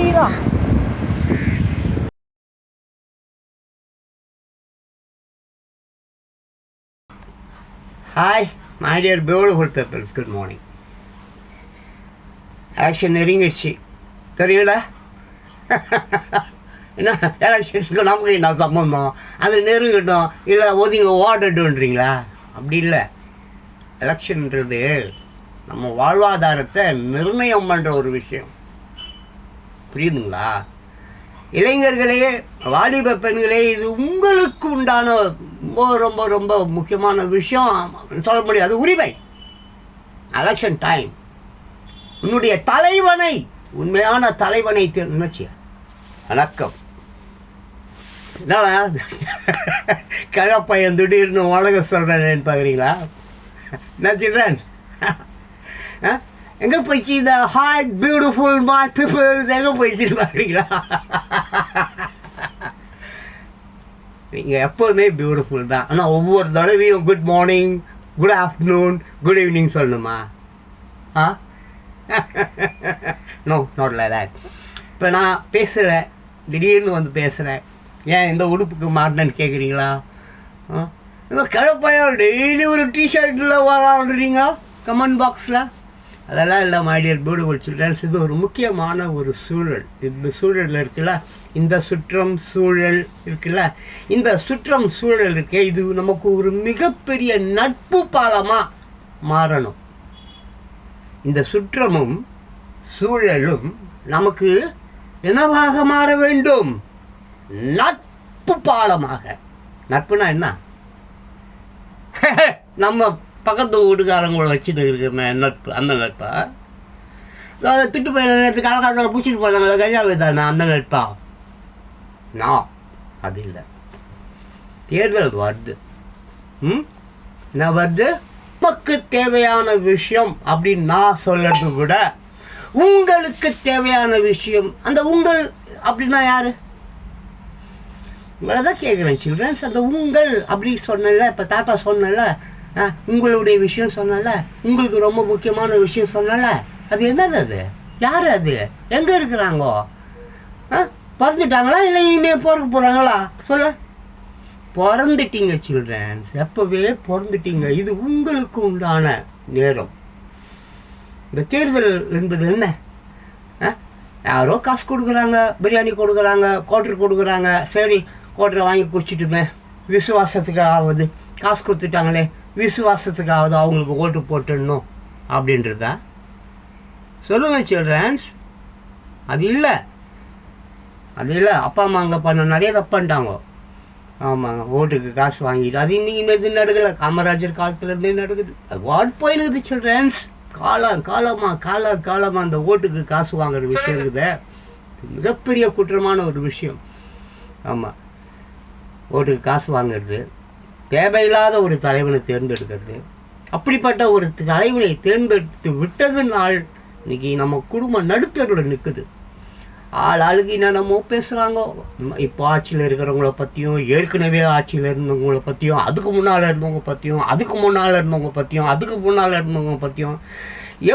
நீதான். Hi my dear beautiful peoples, good morning. Election நெருங்கிடுச்சு தெரியல. என்ன எலெக்ஷனுக்கு நமக்கு என்ன சம்மந்தம்? அது நெருங்கட்டும், இல்லை ஒதுங்க ஓடட்டுன்றீங்களா? அப்படி இல்லை. எலெக்ஷன்ன்றது நம்ம வாழ்வாதாரத்தை நிர்ணயம் பண்ணுற ஒரு விஷயம். புரியுதுங்களா? இளைஞர்களே, வாலிப பெண்களே, இது உங்களுக்கு உண்டான ரொம்ப ரொம்ப ரொம்ப முக்கியமான விஷயம். சொல்ல முடியாது, உரிமை. Election time. உன்னுடைய தலைவனை, உண்மையான தலைவனை நினைச்சிய. வணக்கம். என்னடா கிழப்பையன் திடீர்னு உலக சொல்கிறேன்னு பார்க்குறீங்களா? என்ன சில்ட்ரன்ஸ், எங்கே போயிடுச்சு இந்த ஹாட் பியூட்டிஃபுல் மார்க் பீப்புள்ஸ்? எங்கே போயிடுச்சுன்னு பார்க்குறீங்களா? நீங்கள் எப்போதுமே பியூட்டிஃபுல் தான். ஆனால் ஒவ்வொரு தடவையும் good morning, good afternoon, good evening சொல்லணுமா? No, not like that. இப்போ நான் பேசுகிறேன், திடீர்னு வந்து பேசுகிறேன், ஏன் இந்த உடுப்புக்கு மாட்டினேன்னு கேட்குறீங்களா? இந்த கிழப்பையா டெய்லி ஒரு டிஷர்ட்டில் வராடுறீங்க கமெண்ட் பாக்ஸில். அதெல்லாம் இல்லை மை டியர் பியூட்டிஃபுல் சில்ட்ரன்ஸ். இது ஒரு முக்கியமான ஒரு சூழல். இந்த சூழலில் இருக்குல்ல, இந்த சுற்றம் சூழல் இருக்குல்ல, இந்த சுற்றம் சூழல் இருக்கே, இது நமக்கு ஒரு மிகப்பெரிய நட்பு பாலமாக மாறணும். இந்த சுற்றமும் சூழலும் நமக்கு என்னவாக மாற வேண்டும்? நட்பு பாலமாக. நட்புனா என்ன? நம்ம பக்கத்து வீட்டுக்காரங்கள வச்சுட்டு இருக்குமே நட்பு, அந்த நட்பா? அதாவது திட்டு போய் நேரத்துக்கு காலகாலத்தில் பிடிச்சிட்டு போனாங்களே கல்யா வைத்தானே, அந்த நட்பா? நான் அது இல்லை. தேர்தல் வருது. என்ன வருது? நமக்கு தேவையான விஷயம் அப்படின்னு நான் சொல்றது விட உங்களுக்கு தேவையான விஷயம். அந்த உங்கள் அப்படின்னா யாரு? உங்களை தான் கேட்குறேன் சில்ட்ரன்ஸ். அந்த உங்கள் அப்படின்னு சொன்னல, இப்போ தாத்தா சொன்னல, உங்களுடைய விஷயம் சொன்னல, உங்களுக்கு ரொம்ப முக்கியமான விஷயம் சொன்னல, அது என்னது? அது யார்? அது எங்கே இருக்கிறாங்கோ? பிறந்துட்டாங்களா இல்லை இனிமேல் பிறக்க போகிறாங்களா? சொல்ல. பிறந்துட்டீங்க சில்ட்ரன்ஸ், எப்போவே பிறந்துட்டீங்க. இது உங்களுக்கு உண்டான நேரம். இந்த தேர்தல் என்பது என்ன? யாரோ காசு கொடுக்குறாங்க, பிரியாணி கொடுக்குறாங்க, கோட்டர் கொடுக்குறாங்க. சரி, கோட்டரை வாங்கி குடிச்சிட்டுமே, விசுவாசத்துக்காவது காசு கொடுத்துட்டாங்களே, விசுவாசத்துக்காவது அவங்களுக்கு ஓட்டு போட்டுடணும் அப்படின்றதா? சொல்லுங்கள் சில்ட்ரன்ஸ். அது இல்லை, அது இல்லை. அப்பா அம்மா அங்கே பண்ண நிறைய தப்பு பண்ணிட்டாங்க. ஆமாங்க, ஓட்டுக்கு காசு வாங்கிட்டு அது இன்னைக்கு எது நடக்கலை, காமராஜர் காலத்துலேருந்தே நடக்குது. அது வாட் போயினுக்குது சில்ட்ரன்ஸ். காலமாக அந்த ஓட்டுக்கு காசு வாங்குற விஷயம் இருக்குது. மிகப்பெரிய குற்றமான ஒரு விஷயம். ஆமாம், ஓட்டுக்கு காசு வாங்கிறது, தேவையில்லாத ஒரு தலைவனை தேர்ந்தெடுக்கிறது. அப்படிப்பட்ட ஒரு தலைவனை தேர்ந்தெடுத்து விட்டதுனால் இன்னைக்கு நம்ம குடும்பம் நடுத்தருடன் நிற்குது. ஆளுக்கு என்னென்னமோ பேசுகிறாங்க. இப்போ ஆட்சியில் இருக்கிறவங்கள பற்றியும், ஏற்கனவே ஆட்சியில் இருந்தவங்கள பற்றியும், அதுக்கு முன்னால் இருந்தவங்க பற்றியும், அதுக்கு முன்னால் இருந்தவங்க பற்றியும், அதுக்கு முன்னால் இருந்தவங்க பற்றியும்.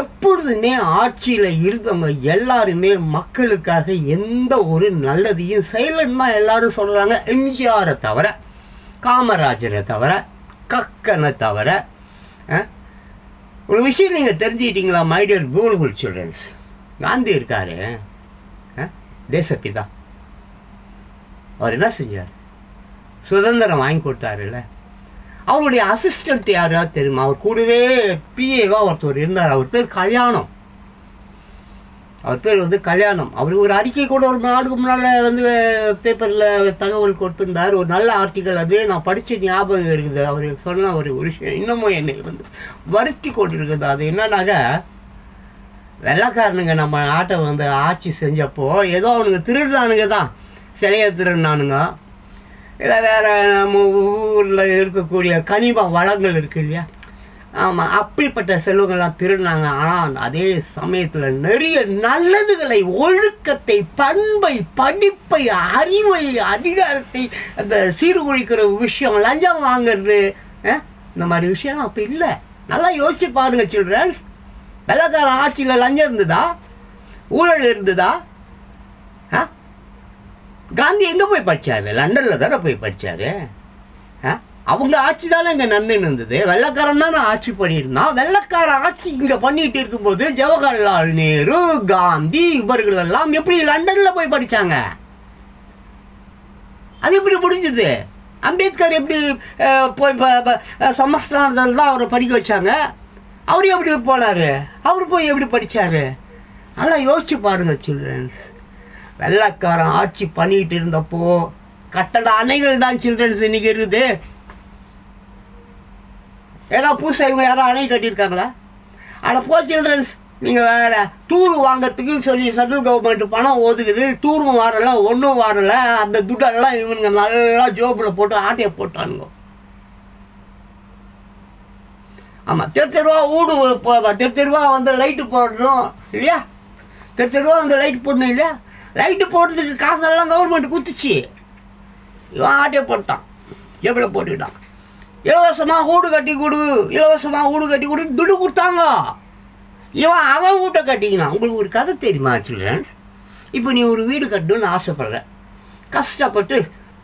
எப்பொழுதுமே ஆட்சியில் இருந்தவங்க எல்லாருமே மக்களுக்காக எந்த ஒரு நல்லதையும் செய்யலன்னு தான் எல்லாரும் சொல்கிறாங்க. எம்ஜிஆரை தவிர, காமராஜரை தவிர, கக்கனை தவிர. ஒரு விஷயம் நீங்கள் தெரிஞ்சுக்கிட்டீங்களா my dear beautiful childrens? Gandhi இருக்காரு, தேசப்பிதா. அவர் என்ன செஞ்சார்? சுதந்திரம் வாங்கி கொடுத்தாருல்ல. அவருடைய அசிஸ்டண்ட் யாராவது தெரியுமா? அவர் கூடவே பிஏவா ஒருத்தர் இருந்தார். அவர் பேர் கல்யாணம். அவர் பேர் வந்து கல்யாணம். அவர் ஒரு அறிக்கை கூட ஒரு நாளுக்கு முன்னால் வந்து பேப்பரில் தகவல் கொடுத்துருந்தார். ஒரு நல்ல ஆர்டிக்கல். அது நான் படித்த ஞாபகம் இருக்குது. அவர் சொன்ன ஒரு விஷயம் இன்னமும் என்னை வந்து வருத்தி கொண்டிருக்குது. அது என்னன்னாக்க, வெள்ளைக்காரனுங்க நம்ம நாட்டை வந்து ஆட்சி செஞ்சப்போ ஏதோ அவனுங்க திருடுறானுங்க தான், சிலையை திருடினானுங்க, இல்லை வேறு நம்ம ஊரில் இருக்கக்கூடிய கனிம வளங்கள் இருக்குது இல்லையா, ஆமாம், அப்படிப்பட்ட செல்வங்கள்லாம் திருடினாங்க. ஆனால் அதே சமயத்தில் நிறைய நல்லதுகளை, ஒழுக்கத்தை, பண்பை, படிப்பை, அறிவை, அதிகாரத்தை, அந்த சீர்குழிக்கிற விஷயம், லஞ்சம் வாங்கிறது, இந்த மாதிரி விஷயம்லாம் அப்போ இல்லை. நல்லா யோசிச்சு பாருங்க சில்ட்ரன்ஸ். வெள்ளைக்கார ஆட்சியில் லஞ்சம் இருந்ததா? ஊழல் இருந்ததா? காந்தி எங்கே போய் படித்தார்? லண்டனில் தானே போய் படித்தார். அவங்க ஆட்சி தானே இங்கே நடந்துன்னு இருந்தது. வெள்ளைக்காரன் தானே ஆட்சி பண்ணியிருந்தான். வெள்ளைக்கார ஆட்சி இங்கே பண்ணிட்டு இருக்கும்போது ஜவஹர்லால் நேரு, காந்தி இவர்கள் எல்லாம் எப்படி லண்டனில் போய் படித்தாங்க? அது எப்படி முடிஞ்சது? அம்பேத்கர் எப்படி போய் சமஸ்தானத்தில் தான் அவரை படிக்க வச்சாங்க. அவர் எப்படி போனார்? அவர் போய் எப்படி படித்தார்? நல்லா யோசிச்சு பாருங்க சில்ட்ரன்ஸ். வெள்ளைக்காரன் ஆட்சி பண்ணிகிட்டு இருந்தப்போ கட்டட அணைகள் தான் சில்ட்ரன்ஸ் இன்னைக்கு இருக்குது. ஏதோ புதுசாக இவங்க யாரும் அணை கட்டியிருக்காங்களா? ஆனால் போ சில்ட்ரன்ஸ், நீங்கள் வேறு டூரு வாங்கிறதுக்குன்னு சொல்லி சென்ட்ரல் கவர்மெண்ட் பணம் ஒதுக்குது. டூரும் வரலை, ஒன்றும் வரலை. அந்த துட்டெல்லாம் இவனுங்க நல்லா ஜோப்பில் போட்டு ஆட்டையை போட்டானுங்க. ஆமாம், தெருவா வீடு தெருவா வந்து லைட்டு போடணும் இல்லையா? தெருவா வந்து லைட்டு போடணும் இல்லையா? லைட்டு போடுறதுக்கு காசெல்லாம் கவர்மெண்ட் குத்துச்சு. இவன் ஆட்டையை போட்டான், ஜேபில் போட்டுக்கிட்டான். இலவசமாக வீடு கட்டி கொடு, இலவசமாக வீடு கட்டி கொடு துட்டு கொடுத்தாங்க. அவன் வீட்டை கட்டிக்கினான். உங்களுக்கு ஒரு கதை தெரியுமா சில்ட்ரன்ஸ்? இப்போ நீ ஒரு வீடு கட்டணும்னு ஆசைப்படுற. கஷ்டப்பட்டு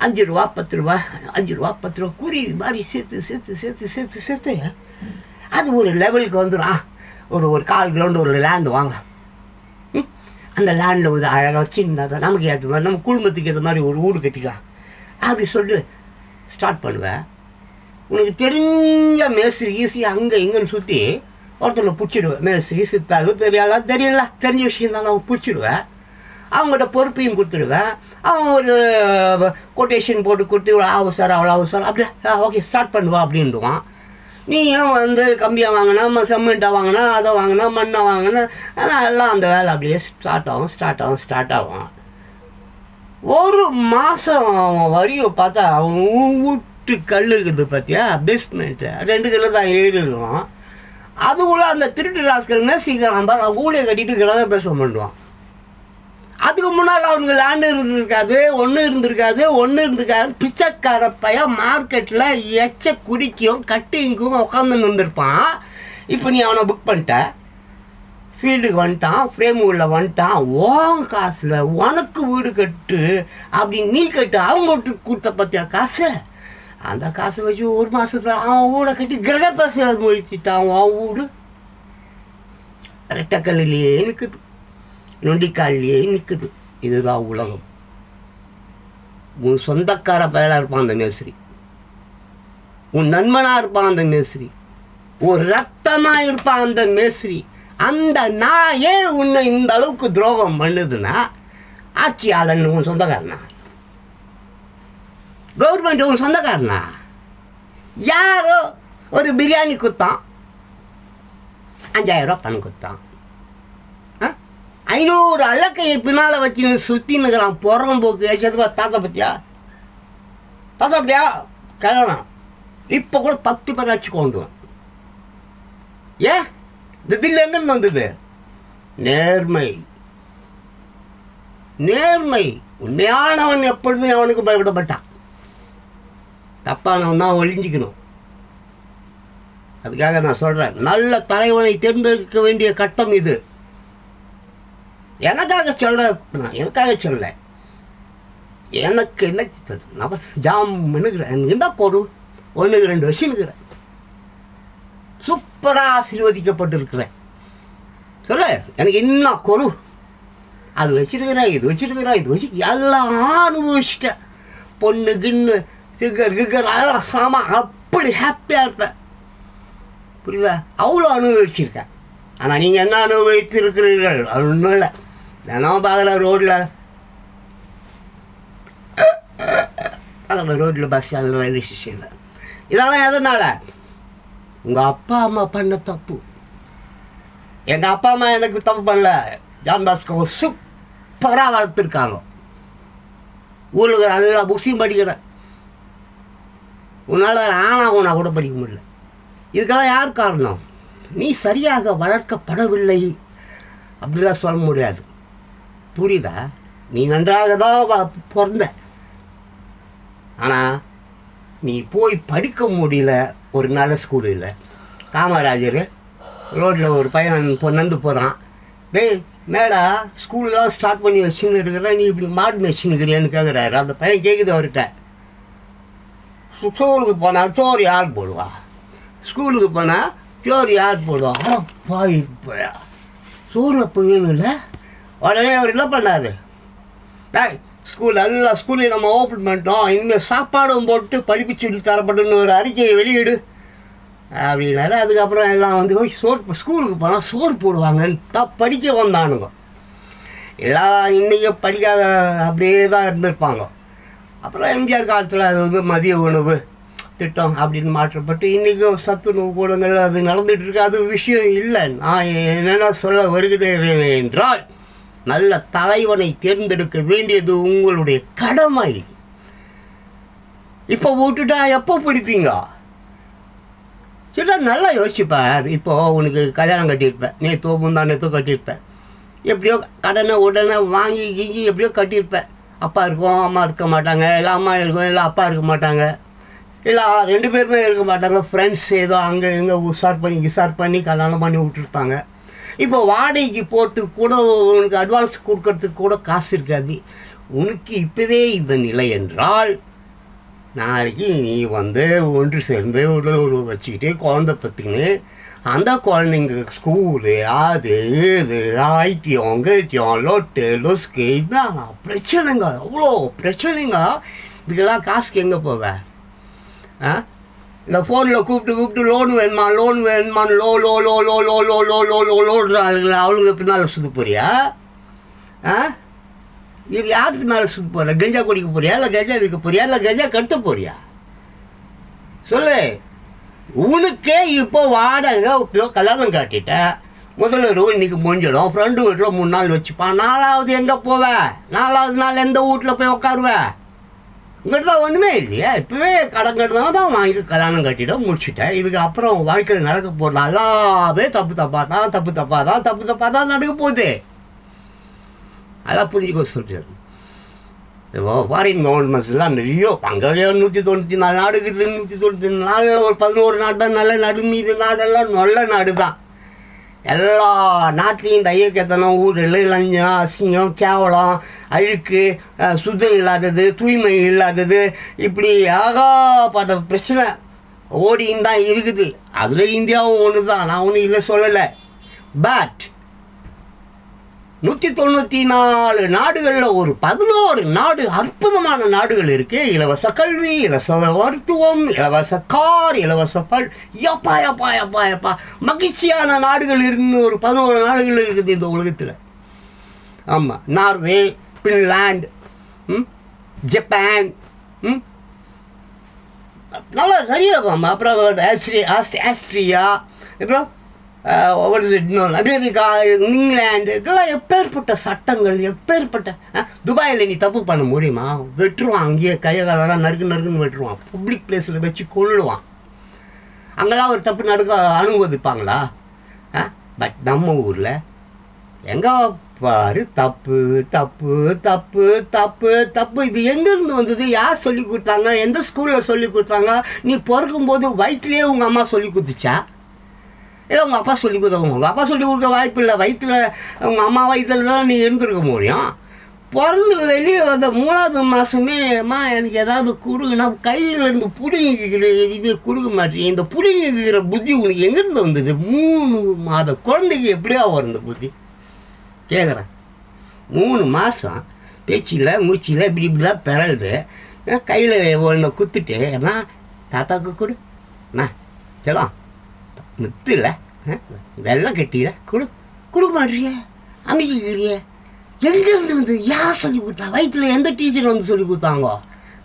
5 ரூபா 10 ரூபா 5 ரூபா 10 ரூபா கூறி மாதிரி சேர்த்து சேர்த்து சேர்த்து சேர்த்து சேர்த்து அது ஒரு லெவலுக்கு வந்துடும். ஒரு 1/4 கிரவுண்டு ஒரு லேண்டு வாங்க. அந்த லேண்டில் ஒரு அழகாக சின்னதாக நமக்கு ஏற்ற மாதிரி, நம்ம குடும்பத்துக்கு ஏற்ற மாதிரி ஒரு வீடு கட்டிக்கலாம் அப்படி சொல்லிட்டு ஸ்டார்ட் பண்ணுவேன். உனக்கு தெரிஞ்ச மேஸ்திரி ஈஸியாக அங்கே எங்கன்னு சுற்றி ஒருத்தனை பிடிச்சிடுவேன். மேஸ்திரி சித்தாளு பெரியாலாம் தெரியல, தெரிஞ்ச விஷயம் தான் நான் பிடிச்சிடுவேன். அவங்கள்ட்ட பொறுப்பையும் கொடுத்துடுவேன். அவன் ஒரு கொட்டேஷன் போட்டு கொடுத்து இவ்வளோ ஆகும் சார், அவ்வளோ ஆகும் சார், அப்படியே ஓகே ஸ்டார்ட் பண்ணுவா அப்படின்டுவான். நீயும் வந்து கம்பியாக வாங்கினா, செம்மண்ட்டாக வாங்கினா, அதை வாங்கினா, மண்ணை வாங்கினா, ஆனால் எல்லாம் அந்த வேலை அப்படியே ஸ்டார்ட் ஆகும். ஒரு மாதம் வரையும் பார்த்தா அவன் வீட்டு கல் இருக்குது பார்த்தியா, பேஸ்மெண்ட்டு 2 கல்லு தான் ஏறிடுவான். அதுக்குள்ளே அந்த திருட்டு ராஸ்கல்னா சீக்கிரம் பாரு ஊழியை கட்டிட்டு கிரக பேச பண்ணுவான். அதுக்கு முன்னால் அவனுக்கு லேண்டு இருந்திருக்காது, ஒன்று இருந்திருக்காது. பிச்சைக்கார பையன் மார்க்கெட்டில் எச்ச குடிக்கும் கட்டிங்கும் உட்காந்துன்னு வந்திருப்பான். இப்போ நீ அவனை புக் பண்ணிட்ட, ஃபீல்டுக்கு வந்துட்டான், ஃப்ரேம் உள்ள வந்துட்டான். உன் காசில் உனக்கு வீடு கட்டு அப்படின்னு நீ கட்டு. அவங்க வீட்டுக்கு கொடுத்த பற்றியா காசு? அந்த காசை வச்சு ஒரு மாதத்தில் அவன் வீடை கட்டி கிரக பேச முடிச்சுட்டான். அவன் வீடு ரெட்டக்கல்லையே நிற்குது, நொண்டிக்கால்லையே நிற்குது. இதுதான் உலகம். உன் சொந்தக்கார பயலாக இருப்பான் அந்த மேஸ்திரி, உன் நண்பனாக இருப்பான் அந்த மேஸ்திரி, ஒரு ரத்தமாக இருப்பான் அந்த மேஸ்திரி. அந்த நாயே உன்னை இந்த அளவுக்கு துரோகம் பண்ணுதுன்னா ஆட்சியாளன் உன் சொந்தக்காரனா? கவர்மெண்ட் உன் சொந்தக்காரனா? யாரோ ஒரு பிரியாணி குத்தான், 5000 ரூபா பணம் குத்தான், 500 அலக்கையை பின்னால் வச்சு சுற்றின்னுக்கிறான். புறம்போக்கு ஏச்சதுப்பா தாத்தா பற்றியா கல்யாணம் இப்போ கூட 10 பேர் அடிச்சு கொண்டுவான். ஏன் இந்த தில்லு எங்கேருந்து வந்தது? நேர்மை. உண்மையானவன் எப்பொழுதும் அவனுக்கு பயப்படப்பட்டான். தப்பானவன் தான் ஒழிஞ்சிக்கணும். அதுக்காக நான் சொல்கிறேன், நல்ல தலைவனை தேர்ந்தெடுக்க வேண்டிய கட்டம் இது. எனக்காக சொல்ல எனக்கு என்ன நான் ஜாம் பண்ணுகிறேன். எனக்கு என்ன ஒரு 1-2 வருஷம் இருக்கிறேன், சூப்பராக ஆசீர்வதிக்கப்பட்டிருக்கிறேன். சொல்ல எனக்கு என்ன கொரு, அது வச்சிருக்கிறேன், இது வச்சு எல்லாம் அனுபவிச்சிட்டேன். பொண்ணு கிண்ணு கிக்கர் அதெல்லாம் சாமான் அப்படி ஹாப்பியாக இருப்பேன். புரியுதா? அவ்வளோ அனுபவிச்சிருக்கேன். ஆனால் நீங்கள் என்ன அனுபவித்திருக்கிறீர்கள்? அது ஒன்றும் இல்லை. தினம் பார்க்கல ரோட்டில் பஸ் ஸ்டாண்டில் ரயில்வே ஸ்டேஷனில். இதெல்லாம் எதனால்? உங்கள் அப்பா அம்மா பண்ண தப்பு. எங்கள் அப்பா அம்மா எனக்கு தப்பு பண்ணல. ஜான் பாஸ்கோ சூப்பராக வளர்த்துருக்காங்க. ஊருக்கு நல்லா புக்ஸையும் படிக்கிறேன். உன்னால் ஆனாகும்னா கூட படிக்க முடியல. இதுக்கெல்லாம் யார் காரணம்? நீ சரியாக வளர்க்கப்படவில்லை அப்படிலாம் சொல்ல முடியாது. புரியுதா? நீ நன்றாக தான் பிறந்த, ஆனால் நீ போய் படிக்க முடியல. ஒரு நல்ல ஸ்கூல் இல்லை. காமராஜர் ரோட்டில் ஒரு பையன் நந்து போகிறான். டேய் மேடா ஸ்கூல்லாம் ஸ்டார்ட் பண்ணி வச்சுன்னு இருக்கிற, நீ இப்படி மாடு வச்சுன்னுக்கிறியான்னு கேட்குறாரு. அந்த பையன் கேட்குது அவர்கிட்ட. ஸ்கூலுக்கு போனால் சோறு யார் போடுவா? ஸ்கூலுக்கு போனால் சோறு யார் போடுவா? அப்பா இப்போயா சோறு அப்போ வேணும் இல்லை? உடனே அவர் என்ன பண்ணார்? ஸ்கூல் எல்லா ஸ்கூலையும் நம்ம ஓப்பன் பண்ணிட்டோம், இனிமேல் சாப்பாடும் போட்டு படிப்பு சொல்லி தரப்பட்டுன்னு ஒரு அறிக்கையை வெளியிடு அப்படின்னாரு. அதுக்கப்புறம் எல்லாம் வந்து சோறு ஸ்கூலுக்கு போனால் சோறு போடுவாங்கன்னு தான் படிக்க வந்தானுங்க. எல்லாம் இன்றைக்கும் படிக்காத அப்படியே தான் இருந்திருப்பாங்க. அப்புறம் எம்ஜிஆர் காலத்தில் அது வந்து மதிய உணவு திட்டம் அப்படின்னு மாற்றப்பட்டு இன்றைக்கும் சத்துணவு கூடங்கள் அது நடந்துகிட்ருக்கு. அது விஷயம் இல்லை. நான் என்னென்ன சொல்ல வருகிறேன் என்றால், நல்ல தலைவனை தேர்ந்தெடுக்க வேண்டியது உங்களுடைய கடமை. இப்போ விட்டுட்டா எப்போ பிடிப்பீங்க? சரி, நல்லா யோசிப்பார். இப்போது உனக்கு கல்யாணம் கட்டியிருப்பேன், நேற்றோ முந்தானேத்தோ கட்டியிருப்பேன். எப்படியோ கடனை உடனே வாங்கி கீங்கி எப்படியோ கட்டியிருப்பேன். அப்பா இருக்கும், அம்மா இருக்க மாட்டாங்க, இல்லை அம்மா இருக்கும், இல்லை அப்பா இருக்க மாட்டாங்க, இல்லை 2 பேருமே இருக்க மாட்டாங்க. ஃப்ரெண்ட்ஸ் ஏதோ அங்கே இங்கே கிசார் பண்ணி கல்யாணம் பண்ணி விட்டுருப்பாங்க. இப்போ வாடகைக்கு போகிறதுக்கு கூட உனக்கு அட்வான்ஸ் கொடுக்கறதுக்கு கூட காசு இருக்காது. உனக்கு இப்போவே இந்த நிலை என்றால், நாளைக்கு நீ வந்து ஒன்று சேர்ந்து உடல் உறவு வச்சுக்கிட்டு குழந்தை பற்றிக்கின்னு அந்த குழந்தைங்க ஸ்கூலு அது இது ஐட்டியம் கீட்டியம் லொட்டு லொஸ்க்கு இதுதான் பிரச்சனைங்க, அவ்வளோ பிரச்சனைங்க. இதுக்கெல்லாம் காசுக்கு எங்கே போவேன்? இந்த ஃபோனில் கூப்பிட்டு லோன் வேணுமான்னு லோடுறாங்களா? அவளுக்கு பின்னால் சுற்ற போறியா? இது யாருக்கு பின்னால் சுற்ற போகிற? கஞ்சா குடிக்க போறியா, இல்லை கஞ்சா விற்க போறியா, இல்லை கஞ்சா கட்ட போறியா? சொல்லு. உனக்கே இப்போ வாடகை கல்யாணம் காட்டிட்ட, முதல்ல இன்னைக்கு முடிஞ்சிடும். ஃப்ரெண்டு வீட்டில் 3 நாள் வச்சுப்பான். 4வது எங்கே போவேன்? 4வது நாள் எந்த வீட்டில் போய் உட்காருவேன்? இங்கிட்ட தான் ஒன்றுமே இல்லையா? இப்போவே கடன் கட்டுதான் தான் வாங்கி கல்யாணம் கட்டிட முடிச்சுட்டேன். இதுக்கு அப்புறம் வாழ்க்கையில் நடக்க போகிறது எல்லாமே தப்பாக தான் நடக்க போகுது. அதான் புரிஞ்சுக்க சொல்லிட்டு இப்போ ஃபாரின் கவர்மெண்ட்ஸ்லாம் நிறைய அங்கே 194 நாடு இருக்குது. 194 நாளில் ஒரு 11 நாடு தான் நல்ல நாடு, மீது நாடெல்லாம் நல்ல நாடு தான். எல்லா நாட்டிலையும் இந்த ஐயக்கத்தனம், ஊழல், லஞ்சம், அசிங்கம், கேவலம், அழுக்கு, சுத்தம் இல்லாதது, தூய்மை இல்லாதது, இப்படி ஆகாப்பட்ட பிரச்சனை ஓடின்னு தான் இருக்குது. அதில் இந்தியாவும் ஒன்று தான், நான் ஒன்றும் இல்லை சொல்லலை. பட் 194 நாடுகளில் ஒரு 11 நாடு அற்புதமான நாடுகள் இருக்குது. இலவச கல்வி, இலவச மருத்துவம், இலவச கார், இலவச எப்பா மகிழ்ச்சியான நாடுகள் இருந்து ஒரு 11 நாடுகள் இருக்குது இந்த உலகத்தில். ஆமாம், நார்வே, ஃபின்லாண்ட், ஜப்பான், நல்லா நிறைய. அப்புறம் ஆஸ்திரியா, அப்புறம் அமெரிக்கா, இங்கிலாந்து, இதெல்லாம் எப்பேற்பட்ட சட்டங்கள், எப்பேற்பட்ட. துபாயில் நீ தப்பு பண்ண முடியுமா? வெட்டுருவான், அங்கேயே கையகாலெல்லாம் நறுக்குன்னு வெட்டுருவான், பப்ளிக் பிளேஸில் வச்சு கொள்ளுடுவான். அங்கெல்லாம் ஒரு தப்பு அனுமதிப்பாங்களா? பட் நம்ம ஊரில் எங்கே பாரு தப்பு தப்பு தப்பு தப்பு தப்பு. இது எங்கேருந்து வந்தது? யார் சொல்லி கொடுத்தாங்க? எந்த ஸ்கூலில் சொல்லி கொடுத்தாங்க? நீ பிறக்கும்போது வயிற்றுலேயே உங்கள் அம்மா சொல்லி கொடுத்துச்சா, இல்லை உங்கள் அப்பா சொல்லி கொடுத்தவங்க? உங்கள் அப்பா சொல்லி கொடுக்க வாய்ப்பு இல்லை. வயிற்றில் உங்கள் அம்மா வயிற்றில் தான் நீ இருந்திருக்க முடியும். பிறந்து வெளியே வந்த 3வது மாதமே அம்மா எனக்கு ஏதாவது கொடுங்கன்னா கையில் இருந்து பிடிங்கிக்கிற எதுவுமே கொடுக்க மாட்டேன். இந்த பிடிங்கிக்கிற புத்தி உனக்கு எங்கேருந்து வந்தது? 3 மாத குழந்தைக்கு எப்படியா வரும் இந்த புத்தி? கேட்குறேன். 3 மாதம் பேச்சில் மூச்சில் இப்படிலாம் பிறகுது. கையில் ஒன்று குத்துட்டு அம்மா தாத்தாவுக்கு கொடு, அம்மா செல்லாம் நித்துல வெள்ளம் கட்டியில கொடுக்க மாட்டேறிய, அமைக்கிறிய. எங்கேருந்து வந்து யார் சொல்லி கொடுத்தா? வயிற்றில் எந்த டீச்சர் வந்து சொல்லி கொடுத்தாங்க?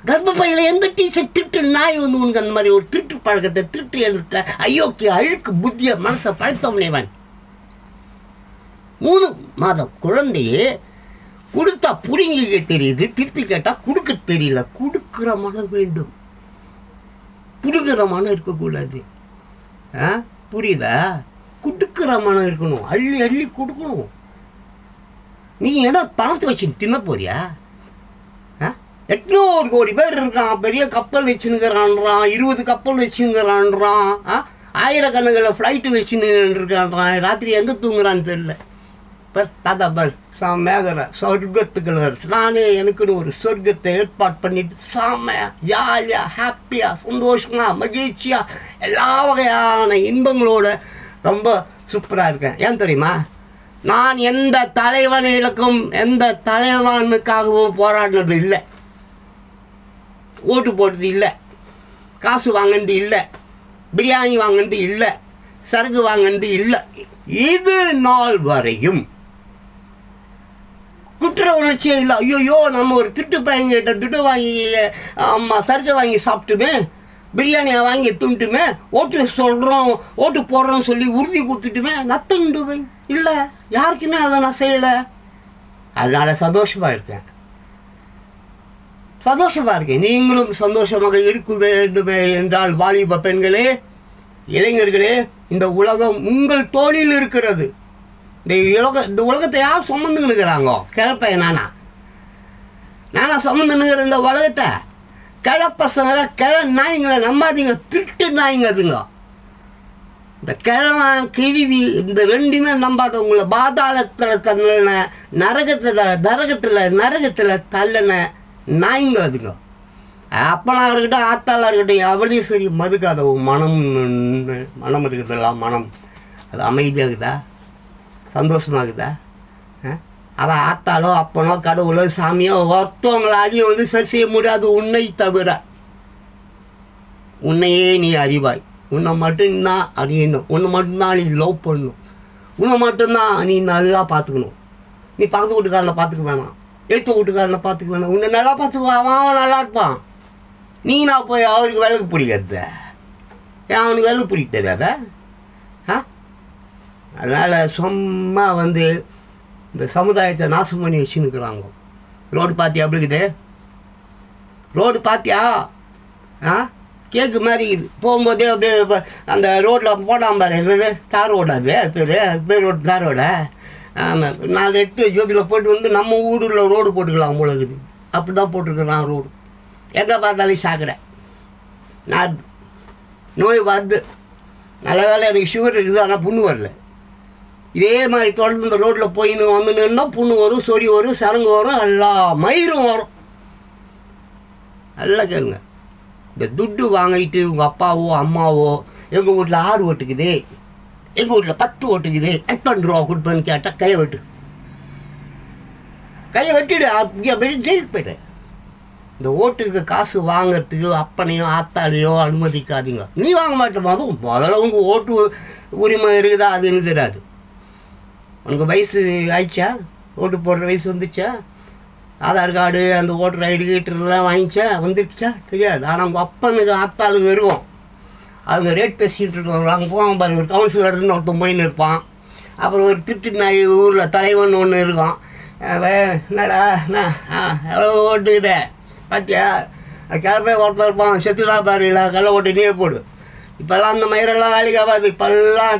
கர்ப்பப்பையில் எந்த டீச்சர் திருட்டு நாய் வந்து உனக்கு அந்த மாதிரி ஒரு திருட்டு பழக்கத்தை, திருட்டு எழுத்த ஐயோக்கி அழுக்கு புத்திய மனசை பழத்தவனேவன்? 3 மாதம் குழந்தையே கொடுத்தா புடுங்கிக்க தெரியுது, திருப்பி கேட்டால் கொடுக்க தெரியல. கொடுக்குற மனம் வேண்டும், கொடுக்குற மனம் இருக்கக்கூடாது. புரியுதா? கொடுக்குற மனம் இருக்கணும், அள்ளி அள்ளி கொடுக்கணும். நீ என்ன பணத்தை வச்சு தின்ன போறியா? 800 கோடி பேர் இருக்கான், பெரிய கப்பல் வச்சுன்னுக்கிறான்றான், 20 கப்பல் வச்சுங்கிறான்றான், ஆயிரக்கணக்கில் ஃப்ளைட்டு வச்சுன்னு இருக்கான்றான். ராத்திரி எங்கே தூங்குறான்னு தெரியல. தாத்தா பார் செம்மையாகிற சொர்க்கத்துக்குள்ள நானே எனக்குன்னு ஒரு சொர்க்கத்தை ஏற்பாடு பண்ணிட்டு செம்மையாக ஜாலியாக ஹாப்பியாக சந்தோஷமாக மகிழ்ச்சியாக எல்லா வகையான இன்பங்களோட ரொம்ப சூப்பராக இருக்கேன். ஏன் தெரியுமா? நான் எந்த தலைவனுக்கும் எந்த தலைவனுக்காகவும் போராடினது இல்லை, ஓட்டு போட்டது இல்லை, காசு வாங்கினது இல்லை, பிரியாணி வாங்கினது இல்லை, சரக்கு வாங்கினது இல்லை. இது நாள் வரையும் குற்ற உணர்ச்சியே இல்லை. ஐயோ நம்ம ஒரு திருட்டு பையன்கிட்ட துட்டு வாங்கி சரக்கு வாங்கி சாப்பிட்டுமே, பிரியாணியை வாங்கி துண்டுமே, ஓட்டு சொல்கிறோம் ஓட்டு போடுறோம் சொல்லி உறுதி கொடுத்துட்டுமே நத்தண்டுவே இல்லை, யாருக்குமே அதை நான் செய்யலை. அதனால் சந்தோஷமாக இருக்கேன். நீங்களும் சந்தோஷமாக இருக்க வேண்டுமே என்றால் வாலிப பெண்களே, இளைஞர்களே, இந்த உலகம் உங்கள் தோளில் இருக்கிறது. இந்த உலகத்தை யார் சுமந்துன்னுக்கிறாங்கோ? கிழப்பையன் நானா சுமந்துன்னுக்கிற இந்த உலகத்தை? கிழப்பசங்க கிழ நாய்ங்களை நம்பாதீங்க, திருட்டு நாய்ங்க அதுங்க. இந்த கிழவன் கிழிவி இந்த ரெண்டுமே நம்பாதவங்கள பாதாளத்தில் தள்ளன, நரகத்தில் தள்ளன நாய்ங்க அதுங்க. அப்பனா இருக்கட்டும், ஆத்தாளாக இருக்கட்டும், அவளையும் சரி மதுக்காத மனம் இருக்குதுல்ல, மனம் அது அமைதியாகுதா, சந்தோஷமாகுதா? அதான் ஆத்தாலோ அப்பனோ கடவுளோ சாமியோ ஒருத்தவங்களாலையும் வந்து சரி செய்ய முடியாது உன்னை தவிர. உன்னையே நீ அறிவாய், உன்னை மட்டும்தான் அறியணும், உன்னை மட்டும்தான் நீ லவ் பண்ணணும், உன்னை மட்டும்தான் நீ நல்லா பார்த்துக்கணும். நீ பக்கத்து வீட்டுக்காரனை பார்த்துக்க வேணாம், எழுத்து வீட்டுக்காரனை பார்த்துக்க வேணாம். உன்னை நல்லா பார்த்துக்குவா, அவன் நல்லா இருப்பான். நீ நான் போய் அவருக்கு விளக்கு பிடிக்கிறது, ஏன் அவனுக்கு விளக்கு பிடிக்க தெரியாத? அதனால் சும்மா வந்து இந்த சமுதாயத்தை நாசம் பண்ணி வச்சுன்னுக்குறாங்க. ரோடு பார்த்தியா அப்படி இருக்குது? ரோடு பார்த்தியா? கேக்கு மாதிரி இது போகும்போதே அப்படியே அந்த ரோட்டில் போடாமல் பாரு, தார் ரோடு அது பேர் ரோடு, தார் ரோட. ஆமாம், 4-8 ஜோபியில் போட்டு வந்து நம்ம ஊரில் ரோடு போட்டுக்கலாம் போல இருக்குது. அப்படி தான் போட்டிருக்கிறான் ரோடு. எங்கே பார்த்தாலும் சாக்கடை, நான் நோய் வருது. நல்ல வேலை எனக்கு சுகர் இருக்குது, ஆனால் புண்ணு வரல. இதே மாதிரி தொடர்ந்து இந்த ரோட்டில் போயின்னு வந்துன்னா புண்ணு வரும், சொறி வரும், சரங்கு வரும், எல்லா மயிரும் வரும். நல்லா கேளுங்க. இந்த துட்டு வாங்கிட்டு உங்கள் அப்பாவோ அம்மாவோ எங்கள் வீட்டில் 6 ஓட்டுக்குது, எங்கள் வீட்டில் 10 ஓட்டுக்குது, எத்தனை ரூபா கொடுப்பேன்னு கேட்டால் கையை வெட்டிடு, அப்படியே ஜெயிலுக்கு போய்ட்டு. இந்த ஓட்டுக்கு காசு வாங்கிறதுக்கு அப்பனையோ ஆத்தாலையோ அனுமதிக்காதீங்க. நீ வாங்க மாட்டோம், அதுவும் முதல்ல உங்கள் ஓட்டு உரிமை இருக்குதா அது எனக்கு தெரியாது. உனக்கு வயசு ஆயிடுச்சா? ஓட்டு போடுற வயசு வந்துச்சா? ஆதார் கார்டு அந்த ஓட்டர் ஐடி கீட்டர்லாம் வாங்கிச்சா? வந்துடுச்சா? தெரியாது. ஆனால் உங்கள் அப்பனுக்கு ஆத்தாளுக்கு இருக்கும், அவங்க ரேட் பேசிகிட்டு இருக்கோம். அங்கே போவாங்க பாரு, ஒரு கவுன்சிலர்னு ஒருத்தன் போயின்னு இருப்பான். அப்புறம் ஒரு திருட்டு நாய் ஊரில் தலைவன் ஒன்று இருக்கும். என்னடா எவ்வளோ ஓட்டுக்கிட்ட பார்த்தியா? கிளப்பே ஒருத்தர் இருப்பான், செத்துலாம் பாரு, இல்லை கள்ள ஓட்டு நீயே போடு. இப்போல்லாம் அந்த மயிரெல்லாம் வேலைக்கு ஆகாது. இப்போல்லாம்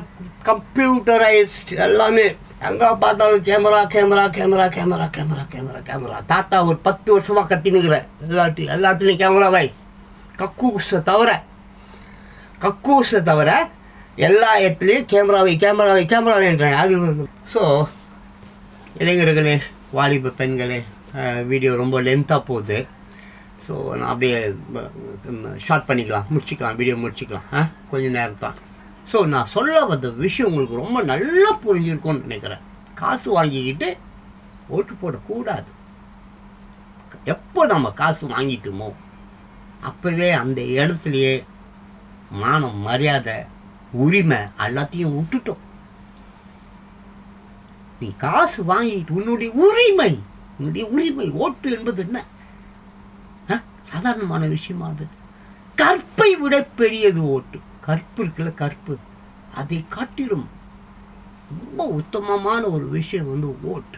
கம்ப்யூட்டரைஸ்ட் எல்லாமே. எங்கே பார்த்தாலும் கேமரா. தாத்தா ஒரு 10 வருஷமாக கத்தினுக்கிறேன், எல்லாத்துலேயும் கேமராவாய். கக்கூஸை தவிர எல்லா இடத்துலையும் கேமராவைன்றாங்க. அது ஸோ இளைஞர்களே, வாலிப பெண்களே, வீடியோ ரொம்ப லென்த்தாக போகுது. ஸோ நான் அப்படியே ஷார்ட் பண்ணிக்கலாம், வீடியோ முடிச்சிக்கலாம் கொஞ்சம் நேரம் தான். ஸோ நான் சொல்ல வந்த விஷயம் உங்களுக்கு ரொம்ப நல்லா புரிஞ்சிருக்கும்னு நினைக்கிறேன். காசு வாங்கிக்கிட்டு ஓட்டு போடக்கூடாது. எப்போ நம்ம காசு வாங்கிட்டோமோ அப்போவே அந்த இடத்துலையே மானம், மரியாதை, உரிமை எல்லாத்தையும் விட்டுட்டோம். நீ காசு வாங்கிட்டு உன்னுடைய உரிமை ஓட்டு என்பது என்ன சாதாரணமான விஷயமா? அது கற்பை விட பெரியது ஓட்டு. கற்பு இருக்குல்ல, கற்பு, அதை காட்டிடும் ரொம்ப உத்தமமான ஒரு விஷயம் வந்து ஓட்டு.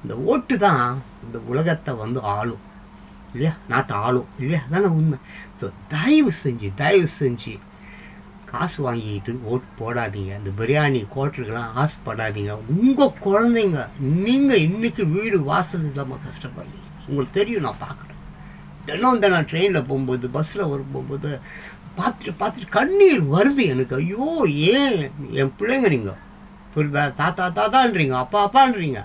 இந்த ஓட்டு தான் இந்த உலகத்தை வந்து ஆளும் இல்லையா, நாட்டை ஆளும் இல்லையா, அதான உண்மை. ஸோ தயவு செஞ்சு காசு வாங்கிக்கிட்டு ஓட்டு போடாதீங்க. இந்த பிரியாணி கோட்டருக்கெல்லாம் ஆசைப்படாதீங்க. உங்கள் குழந்தைங்க, நீங்கள் இன்றைக்கி வீடு வாசல் இல்லாமல் கஷ்டப்படுறீங்க. உங்களுக்கு தெரியும், நான் பார்க்குறேன். தினம் நான் ட்ரெயினில் போகும்போது, பஸ்ஸில் போகும்போது பார்த்துட்டு கண்ணீர் வருது எனக்கு. ஐயோ, ஏன் என் பிள்ளைங்க நீங்கள் புரியுதா? தாத்தான்றீங்க, அப்பான்றீங்க.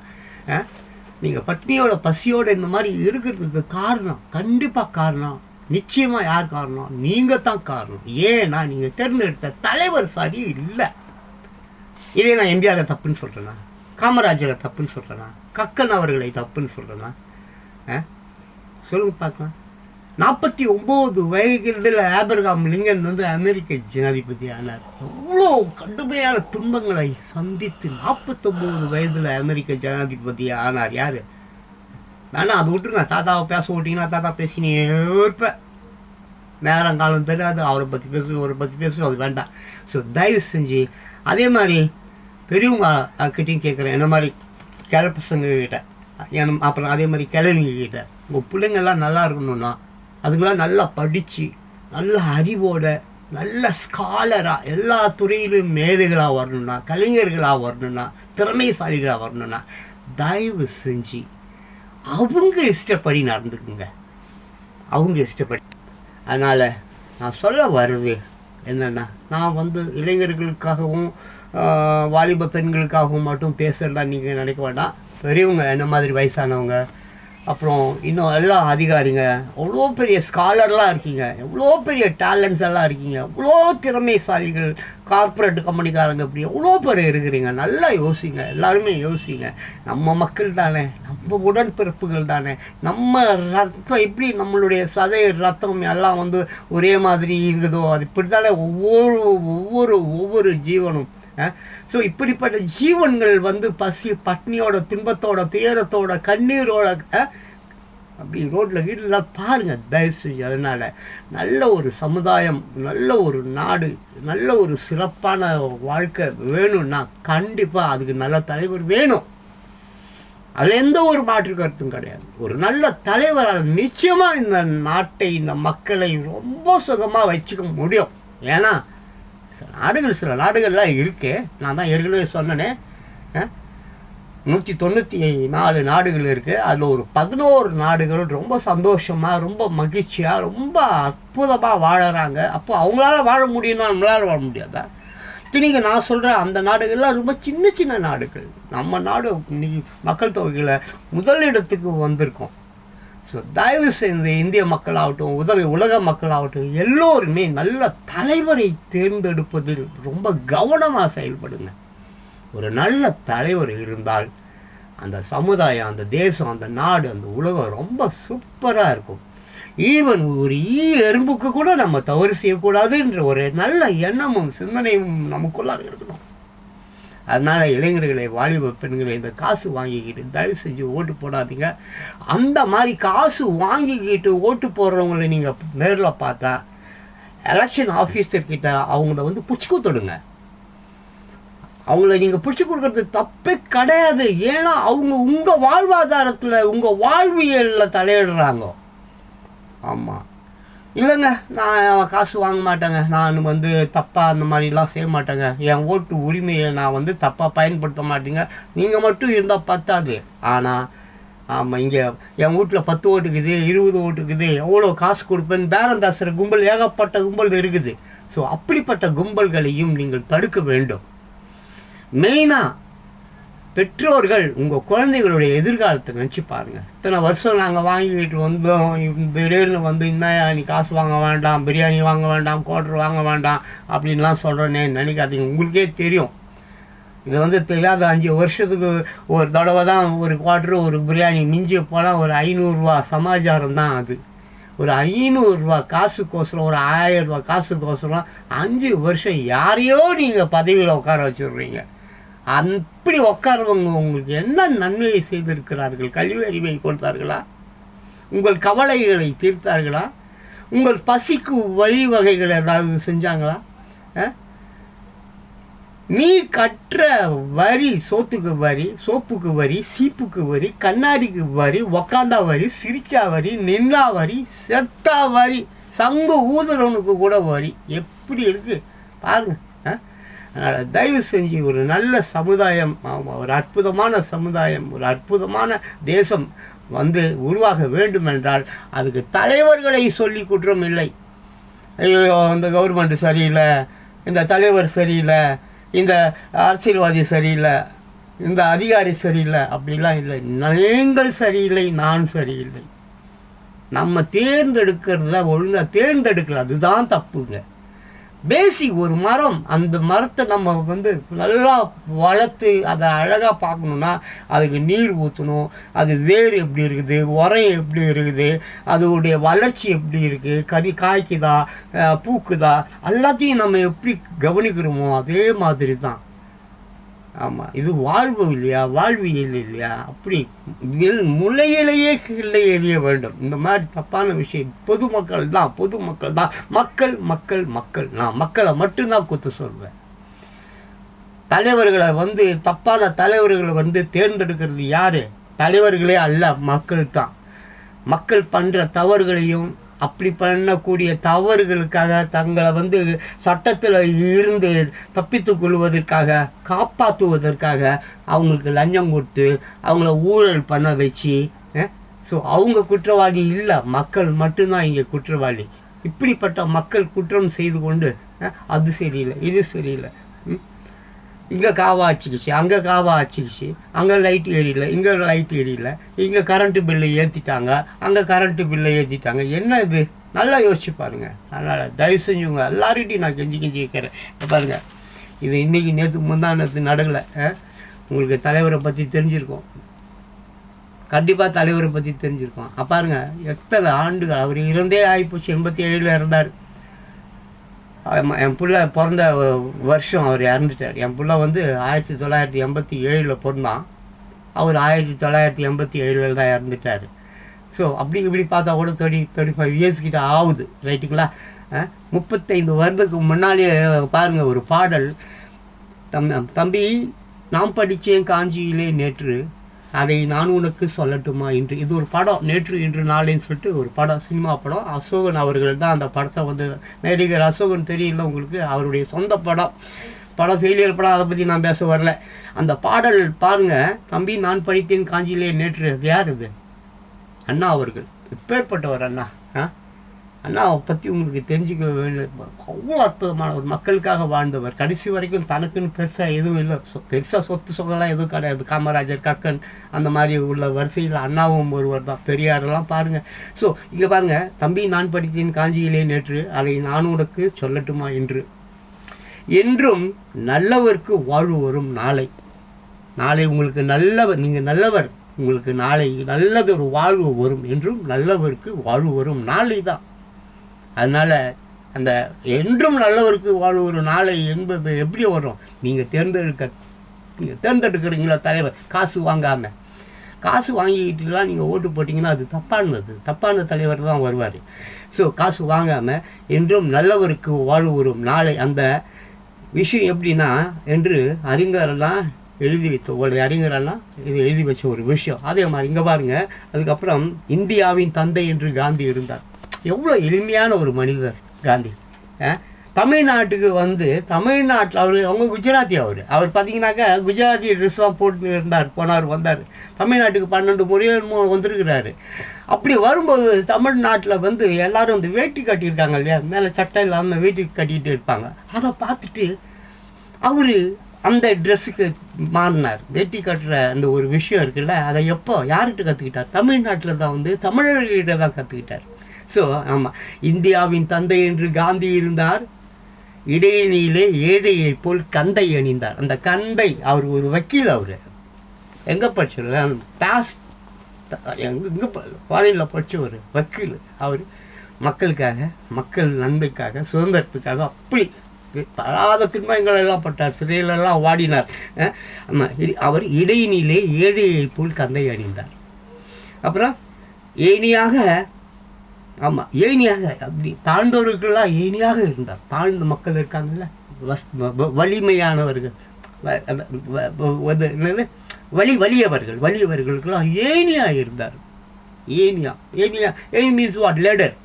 நீங்கள் பட்னியோட பசியோடு இந்த மாதிரி இருக்கிறதுக்கு காரணம், கண்டிப்பாக காரணம், நிச்சயமாக யார் காரணம்? நீங்கள் தான் காரணம். ஏன்னா நீங்கள் தேர்ந்தெடுத்த தலைவர் சரி இல்லை. இதே நான் எம்ஜிஆரை தப்புன்னு சொல்கிறேன்னா, காமராஜரை தப்புன்னு சொல்கிறேன்னா, கக்கன் அவர்களை தப்புன்னு சொல்கிறேன்னா? சொல்லுங்க பார்க்கலாம். 49 வயதில் ஆபிரகாம் லிங்கன் வந்து அமெரிக்க ஜனாதிபதி ஆனார். எவ்வளோ கடுமையான துன்பங்களை சந்தித்து 49 வயதில் அமெரிக்க ஜனாதிபதி ஆனார். யார் வேணா அது விட்டுருங்க. தாத்தாவை பேச விட்டிங்கன்னா தாத்தா பேசினே இருப்பேன். நேரங்காலம் தெரியாது. அவரை பற்றி பேசுவேன், இவரை பற்றி பேசுவேன், அது வேண்டாம். ஸோ தயவு செஞ்சு அதே மாதிரி பெரியவங்க கிட்டையும் கேட்குறேன், என்ன மாதிரி கிழப்பசங்க கிட்ட, அப்புறம் அதே மாதிரி கிழவிங்க கிட்ட, உங்கள் பிள்ளைங்கள்லாம் நல்லா இருக்கணும்னா அதுக்கெல்லாம் நல்லா படித்து நல்ல அறிவோட நல்ல ஸ்காலராக எல்லா துறையிலும் மேதைகளாக வரணும்னா, கலைஞர்களாக வரணும்னா, திறமைசாலிகளாக வரணும்னா தயவு செஞ்சு அவங்க இஷ்டப்படி நடந்துக்குங்க. அவங்க இஷ்டப்படி. அதனால் நான் சொல்ல வருது என்னென்னா, நான் வந்து இளைஞர்களுக்காகவும் வாலிப பெண்களுக்காகவும் மட்டும் பேசுகிறதா நீங்கள் நினைக்க வேண்டாம். பெரியவங்க, என்ன மாதிரி வயசானவங்க, அப்புறம் இன்னும் எல்லா அதிகாரிங்க, எவ்வளோ பெரிய ஸ்காலர்லாம் இருக்கீங்க, எவ்வளோ பெரிய டேலண்ட்ஸ் எல்லாம் இருக்கீங்க, எவ்வளோ திறமைசாலிகள், கார்ப்பரேட் கம்பெனிக்காரங்க, இப்படி எவ்வளோ பேர் இருக்கிறீங்க. நல்லா யோசிங்க, எல்லாருமே யோசிங்க. நம்ம மக்கள் தானே, நம்ம உடன்பிறப்புகள் தானே, நம்ம ரத்தம் எப்படி நம்மளுடைய சதை ரத்தம் எல்லாம் வந்து ஒரே மாதிரி இருக்குதோ, அது இப்படி தானே ஒவ்வொரு ஜீவனும். ஸோ இப்படிப்பட்ட ஜீவன்கள் வந்து பசி பட்னியோட துன்பத்தோட துயரத்தோட கண்ணீரோட அப்படி ரோட்டில் வீட்டிலலாம் பாருங்கள் தயவு செஞ்சு. அதனால் நல்ல ஒரு சமுதாயம், நல்ல ஒரு நாடு, நல்ல ஒரு சிறப்பான வாழ்க்கை வேணும்னா கண்டிப்பாக அதுக்கு நல்ல தலைவர் வேணும். அதில் எந்த ஒரு மாற்று கருத்தும் கிடையாது. ஒரு நல்ல தலைவரால் நிச்சயமாக இந்த நாட்டை, இந்த மக்களை ரொம்ப சுகமாக வச்சுக்க முடியும். ஏன்னா சில நாடுகள்லாம் இருக்கு. நான் தான் ஏற்கனவே சொன்னேனே, 194 நாடுகள் இருக்குது. அதில் ஒரு 11 நாடுகள் ரொம்ப சந்தோஷமாக, ரொம்ப மகிழ்ச்சியாக, ரொம்ப அற்புதமாக வாழறாங்க. அப்போ அவங்களால வாழ முடியும்னா நம்மளால் வாழ முடியாதா? இன்றைக்கி நான் சொல்கிறேன், அந்த நாடுகள்லாம் ரொம்ப சின்ன நாடுகள். நம்ம நாடு இன்னைக்கு மக்கள் தொகையில் முதலிடத்துக்கு வந்திருக்கோம். ஸோ தயவு செய்து இந்திய மக்களாகட்டும், உலக மக்களாகட்டும், எல்லோருமே நல்ல தலைவரை தேர்ந்தெடுப்பதில் ரொம்ப கவனமாக செயல்படுங்க. ஒரு நல்ல தலைவர் இருந்தால் அந்த சமுதாயம், அந்த தேசம், அந்த நாடு, அந்த உலகம் ரொம்ப சூப்பராக இருக்கும். ஈவன் ஒரு எறும்புக்கு கூட நம்ம தவறு செய்யக்கூடாதுன்ற ஒரு நல்ல எண்ணமும் சிந்தனையும் நமக்குள்ளார இருக்கணும். அதனால் இளைஞர்களை, வாலிப பெண்களை, இந்த காசு வாங்கிக்கிட்டு தயவு செஞ்சு ஓட்டு போடாதீங்க. அந்த மாதிரி காசு வாங்கிக்கிட்டு ஓட்டு போடுறவங்களை நீங்கள் நேரில் பார்த்தா எலெக்ஷன் ஆஃபீஸர்கிட்ட அவங்கள வந்து பிடிச்சி கொடுத்துடுங்க. அவங்கள நீங்கள் பிடிச்சி கொடுக்கறது தப்பே கிடையாது. ஏன்னா அவங்க உங்கள் வாழ்வாதாரத்தில், உங்கள் வாழ்வியலில் தலையிடுறாங்க. ஆமாம், இல்லைங்க நான் காசு வாங்க மாட்டேங்க, நான் வந்து தப்பாக அந்த மாதிரிலாம் செய்ய மாட்டேங்க, என் ஓட்டு உரிமையை நான் வந்து தப்பாக பயன்படுத்த மாட்டேங்க. நீங்கள் மட்டும் இருந்தால் பத்தாது. ஆனால் ஆமாம், இங்கே என் வீட்டில் 10 ஓட்டுக்குது, 20 ஓட்டுக்குது, எவ்வளோ காசு கொடுப்பேன்னு பேரம் பேசுகிற கும்பல் ஏகப்பட்ட கும்பல் இருக்குது. ஸோ அப்படிப்பட்ட கும்பல்களையும் நீங்கள் தடுக்க வேண்டும். மெயினாக பெற்றோர்கள் உங்கள் குழந்தைகளுடைய எதிர்காலத்தை நினச்சி பாருங்கள். இத்தனை வருஷம் நாங்கள் வாங்கிக்கிட்டு வந்தோம், திடீர்னு வந்து இன்னும் நீ காசு வாங்க வேண்டாம், பிரியாணி வாங்க வேண்டாம், குவார்டர் வாங்க வேண்டாம் அப்படின்லாம் சொல்கிறேன்னே நினைக்காதீங்க. உங்களுக்கே தெரியும், இது வந்து தெரியாத 5 வருஷத்துக்கு ஒரு தடவை தான் ஒரு குவார்டரு, ஒரு பிரியாணி மிஞ்சி போனால் ஒரு 500 ரூபா சமாச்சாரம் தான். அது ஒரு 500 ரூபா காசுக்கோசரம், ஒரு 1000 ரூபா காசுக்கோசரம் 5 வருஷம் யாரையோ நீங்கள் பதவியில் உட்கார வச்சுடுறீங்க. அப்படி உட்காரவங்க உங்களுக்கு என்ன நன்மையை செய்திருக்கிறார்கள்? கல்வி அறிவை கொடுத்தார்களா? உங்கள் கவலைகளை தீர்த்தார்களா? உங்கள் பசிக்கு வழிவகைகள் ஏதாவது செஞ்சாங்களா? நீ கற்ற வரி, சோத்துக்கு வரி, சோப்புக்கு வரி, சீப்புக்கு வரி, கண்ணாடிக்கு வரி, உக்காந்தா வரி, சிரிச்சா வரி, நின்னா வரி, செத்தா வரி, சங்கு ஊதுறவனுக்கு கூட வரி. எப்படி இருக்குது பாருங்க. அதனால் தயவு செஞ்சு ஒரு நல்ல சமுதாயம், ஒரு அற்புதமான சமுதாயம், ஒரு அற்புதமான தேசம் வந்து உருவாக வேண்டுமென்றால் அதுக்கு தலைவர்களை சொல்லி குற்றம் இல்லை. ஐயோ இந்த கவர்மெண்ட் சரியில்லை, இந்த தலைவர் சரியில்லை, இந்த அரசியல்வாதி சரியில்லை, இந்த அதிகாரி சரியில்லை, அப்படிலாம் இல்லை. நீங்கள் சரியில்லை, நான் சரியில்லை. நம்ம தேர்ந்தெடுக்கிறது தான் ஒழுங்காக தேர்ந்தெடுக்கல, அதுதான் தப்புங்க. பேசிக் ஒரு மரம், அந்த மரத்தை நம்ம நல்லா வளர்த்து அதை அழகாக பார்க்கணுன்னா அதுக்கு நீர் ஊற்றணும், அது வேர் எப்படி இருக்குது, உரம் எப்படி இருக்குது, அதோடைய வளர்ச்சி எப்படி இருக்குது, காய்க்குதா பூக்குதா, எல்லாத்தையும் நம்ம எப்படி கவனிக்கிறோமோ அதே மாதிரி தான். ஆமாம், இது வாழ்வு இல்லையா, வாழ்வியல் இல்லையா? அப்படி முளையிலேயே கிள்ளை எறிய வேண்டும். இந்த மாதிரி தப்பான விஷயம் பொதுமக்கள் தான். மக்கள் நான் மக்களை மட்டும்தான் குத்து சொல்வேன். தலைவர்களை தப்பான தலைவர்களை தேர்ந்தெடுக்கிறது யார்? தலைவர்களே அல்ல, மக்கள் தான். மக்கள் பண்ணுற தவறுகளையும் அப்படி பண்ணக்கூடிய தவறுகளுக்காக தங்களை சட்டத்தில் இருந்து தப்பித்து கொள்வதற்காக, காப்பாற்றுவதற்காக அவங்களுக்கு லஞ்சம் கொடுத்து அவங்கள ஊழல் பண்ண வச்சு, ஸோ அவங்க குற்றவாளி இல்லை, மக்கள் மட்டும்தான் இங்கே குற்றவாளி. இப்படிப்பட்ட மக்கள் குற்றம் செய்து கொண்டு அது சரியில்லை, இது சரியில்லை, இங்கே காவா அடிச்சிக்கிச்சு, அங்கே காவா அடிச்சிக்கிச்சு, அங்கே லைட் எரியல, இங்கே லைட் எரியல, இங்கே கரண்ட்டு பில்லை ஏற்றிட்டாங்க, அங்கே கரண்ட்டு பில்லை ஏற்றிட்டாங்க. என்ன இது? நல்லா யோசிச்சு பாருங்கள். அதனால் தயவு செஞ்சுங்க எல்லார்கிட்டையும் நான் கெஞ்சி கேட்குறேன். பாருங்கள், இது இன்றைக்கி முந்தானத்து நடக்கலை. உங்களுக்கு தலைவரை பற்றி தெரிஞ்சிருக்கோம், கண்டிப்பாக தலைவரை பற்றி தெரிஞ்சிருக்கோம். பாருங்க எத்தனை ஆண்டுகள் அவர் இருந்தே ஆகிப்போச்சு. 87 இருந்தார். என் பிள்ளை பிறந்த வருஷம் அவர் இறந்துட்டார். என் பிள்ளை 1987 பிறந்தான். அவர் 1987 தான் இறந்துட்டார். ஸோ அப்படி இப்படி பார்த்தா கூட 35 இயர்ஸ் கிட்ட ஆகுது, ரைட்டுங்களா? 35 வருடத்துக்கு முன்னாடியே பாருங்கள் ஒரு பாடல், தம்பி நான் படித்தேன் காஞ்சியிலே நேற்று, அதை நான் உனக்கு சொல்லட்டுமா இன்று. இது ஒரு படம், நேற்று இன்று நாளைன்னு சொல்லிட்டு ஒரு படம், சினிமா படம். அசோகன் அவர்கள் தான் அந்த படத்தை நடிகர் அசோகன் தெரியல உங்களுக்கு, அவருடைய சொந்த படம் ஃபெயிலியர் படம். அதை பற்றி நான் பேச வரல. அந்த பாடல் பாருங்கள், தம்பி நான் படித்தேன் காஞ்சியிலே நேற்று. அது யார்? இது அண்ணா அவர்கள். எப்பேற்பட்டவர் அண்ணா. அண்ணாவை பற்றி உங்களுக்கு தெரிஞ்சுக்க வேண்டிய அவ்வளோ அற்புதமான ஒரு மக்களுக்காக வாழ்ந்தவர். கடைசி வரைக்கும் தனக்குன்னு பெருசாக எதுவும் இல்லை, பெருசாக சொத்து சொகலாம் எதுவும் கிடையாது. காமராஜர், கக்கன் அந்த மாதிரி உள்ள வரிசையில் அண்ணாவும் ஒருவர் தான். பெரியாரெல்லாம் பாருங்கள். ஸோ இங்கே பாருங்கள், தம்பி நான் படித்தேன் காஞ்சியிலே நேற்று, அதை நான் உனக்கு சொல்லட்டுமா இன்று. என்றும் நல்லவருக்கு வாழ்வு வரும் நாளை. நாளை உங்களுக்கு நல்லவர், நீங்கள் நல்லவர், உங்களுக்கு நாளை நல்லது ஒரு வாழ்வு வரும். என்றும் நல்லவருக்கு வாழ்வு வரும் நாளை தான். அதனால் அந்த என்றும் நல்லவருக்கு வாழ்வு ஒரு நாளை என்பது எப்படி வரும்? நீங்கள் தேர்ந்தெடுக்கிறீங்களா தலைவர், காசு வாங்காமல். காசு வாங்கிக்கிட்டுலாம் நீங்கள் ஓட்டு போட்டிங்கன்னா அது தப்பான தலைவர் தான் வருவார். ஸோ காசு வாங்காமல் என்றும் நல்லவருக்கு வாழ்வு வரும் நாளை. அந்த விஷயம் எப்படின்னா என்று அறிஞரெல்லாம் எழுதி வைத்த ஒரு அறிஞரெல்லாம் இது எழுதி வச்ச ஒரு விஷயம். அதே மாதிரி இங்கே பாருங்கள், அதுக்கப்புறம் இந்தியாவின் தந்தை என்று காந்தி இருந்தார். எவ்வளோ எளிமையான ஒரு மனிதர் காந்தி. தமிழ்நாட்டுக்கு தமிழ்நாட்டில் அவங்க குஜராத்தி. அவர் பார்த்தீங்கன்னாக்கா குஜராத்தி ட்ரெஸ்லாம் போட்டு வந்தார். தமிழ்நாட்டுக்கு 12 முறையோ வந்திருக்கிறாரு. அப்படி வரும்போது தமிழ்நாட்டில் எல்லோரும் வேட்டி கட்டியிருக்காங்க இல்லையா, மேலே சட்டை இல்லாமல் வேட்டி கட்டிக்கிட்டு இருப்பாங்க. அதை பார்த்துட்டு அவர் அந்த ட்ரெஸ்ஸுக்கு மாறினார். வேட்டி கட்டுற அந்த ஒரு விஷயம் இருக்குல்ல, அதை எப்போ யார்கிட்ட கற்றுக்கிட்டார்? தமிழ்நாட்டில் தான் தமிழர்கிட்ட தான் கற்றுக்கிட்டார். ஸோ ஆமாம், இந்தியாவின் தந்தை என்று காந்தி இருந்தார். இடையினிலே ஏழையை போல் கந்தை அணிந்தார். அந்த கந்தை, அவர் ஒரு வக்கீல். அவர் எங்கே படிச்சார்? எங்கே ஃபாரினில் படித்த ஒரு வக்கீல். அவர் மக்களுக்காக, மக்கள் நன்மைக்காக, சுதந்திரத்துக்காக அப்படி படாத துன்பங்கள் எல்லாம் பட்டார். சிறையிலெல்லாம் வாடினார். அவர் இடையினிலே ஏழையை போல் கந்தை அணிந்தார். அப்புறம் ஏனியாக, ஏனியாக அப்படி தாழ்ந்தவர்களுக்கெல்லாம் ஏனியாக இருந்தார். தாழ்ந்த மக்கள் இருக்காங்கல்ல, வலிமையானவர்கள், வலியவர்களுக்கெல்லாம் ஏனியாக இருந்தார். Any means what? லேடர்.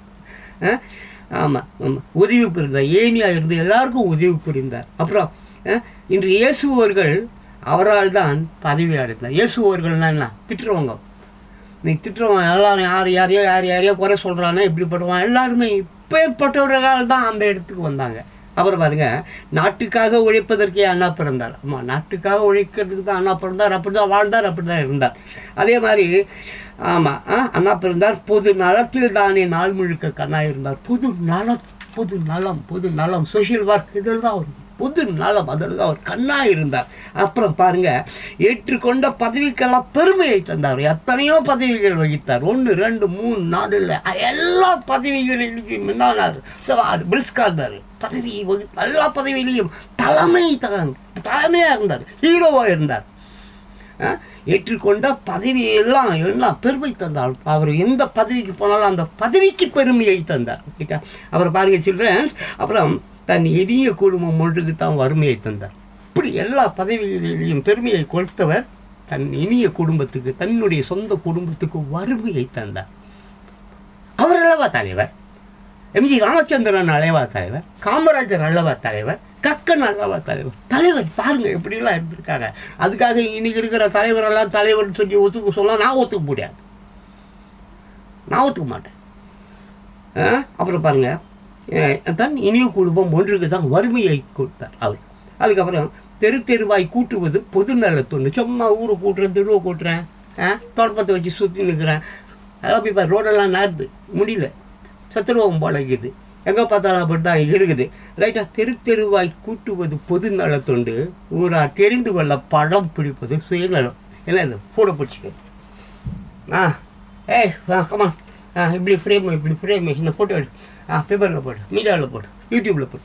உதவி புரிந்தார். ஏனியாக இருந்து எல்லாருக்கும் உதவி புரிந்தார். அப்புறம் இன்று இயேசுவர்கள் அவரால் தான் பதவி அடைந்தார். இயேசுவர்கள்னா என்ன? திட்டுறவங்க. நீ திட்டுறவன் எல்லாரும் யாரையோ குறை சொல்கிறானே, இப்படிப்பட்டவன் எல்லாருமே இப்பேற்பட்டவர்களால் தான் அந்த இடத்துக்கு வந்தாங்க. அப்புறம் பாருங்கள், நாட்டுக்காக உழைப்பதற்கே அண்ணா பிறந்தார். ஆமாம், நாட்டுக்காக உழைக்கிறதுக்கு தான் அண்ணா பிறந்தார், அப்படி தான் வாழ்ந்தார், அப்படி தான் இருந்தார். அதே மாதிரி ஆமாம், அண்ணா பிறந்தார். பொது நலத்தில் தானே நாள் முழுக்க கண்ணா இருந்தார். பொது நலம் சோஷியல் ஒர்க் இதில் தான் அவர் பொது நலம், அதில் தான் அவர் கண்ணா இருந்தார். அப்புறம் பாருங்கள், ஏற்றுக்கொண்ட பதவிக்கெல்லாம் பெருமையை தந்தார். எத்தனையோ பதவிகள் வகித்தார். 1 2 3 4 எல்லா பதவிகளிலும் முன்னானார். பிரிஸ்கா இருந்தார். பதவி எல்லா பதவியிலையும் தலைமையாக இருந்தார், ஹீரோவாக இருந்தார். ஏற்றுக்கொண்ட பதவியெல்லாம் எல்லாம் பெருமை தந்தார். அவர் எந்த பதவிக்கு போனாலும் அந்த பதவிக்கு பெருமையை தந்தார். அவர் பாருங்க சில்ட்ரன்ஸ், அப்புறம் தன் இனிய குடும்பம் ஒன்றுக்கு தான் வறுமையை தந்தார். இப்படி எல்லா பதவிகளிலையும் பெருமையை கொடுத்தவர் தன் இனிய குடும்பத்துக்கு, தன்னுடைய சொந்த குடும்பத்துக்கு வறுமையை தந்தார். அவர் அல்லவா தலைவர். எம்ஜி ராமச்சந்திரன் அல்லவா தலைவர், காமராஜர் அல்லவா தலைவர், கக்கன் அல்லவா தலைவர் பாருங்கள் எப்படிலாம் இருந்திருக்காங்க. அதுக்காக இன்னைக்கு இருக்கிற தலைவரெல்லாம் தலைவர்னு சொல்லி சொல்ல நான் ஒத்துக்க முடியாது, நான் ஒத்துக்க மாட்டேன். அப்புறம் பாருங்கள், தன் இனிய குடும்பம் ஒன்றுக்கு தான் வறுமையை கொடுத்தார் அவர். அதுக்கப்புறம் தெருவாய் கூட்டுவது பொது நலத்தொன்று. சும்மா ஊரை கூட்டுறேன், தெருவை கூட்டுறேன், தொடப்பத்தை வச்சு சுற்றி நிற்கிறேன், அதெல்லாம் போய் பாரு, ரோடெல்லாம் நாருது, முடியல, சத்துருவம் போல இருக்குது, எங்கே பார்த்தாலும் அப்படி தான் இருக்குது. ரைட்டாக தெருவாய் கூட்டுவது பொது நலத்தொண்டு, ஊரார் தெரிந்து கொள்ள படம் பிடிப்பது சுயநலம். என்ன இது கூட பிடிச்சிக்க கமா இப்படி ஃப்ரேம் இந்த ஃபோட்டோ எடு, பேப்பரில் போடு, மீடியாவில் போடு, யூடியூப்பில் போடு,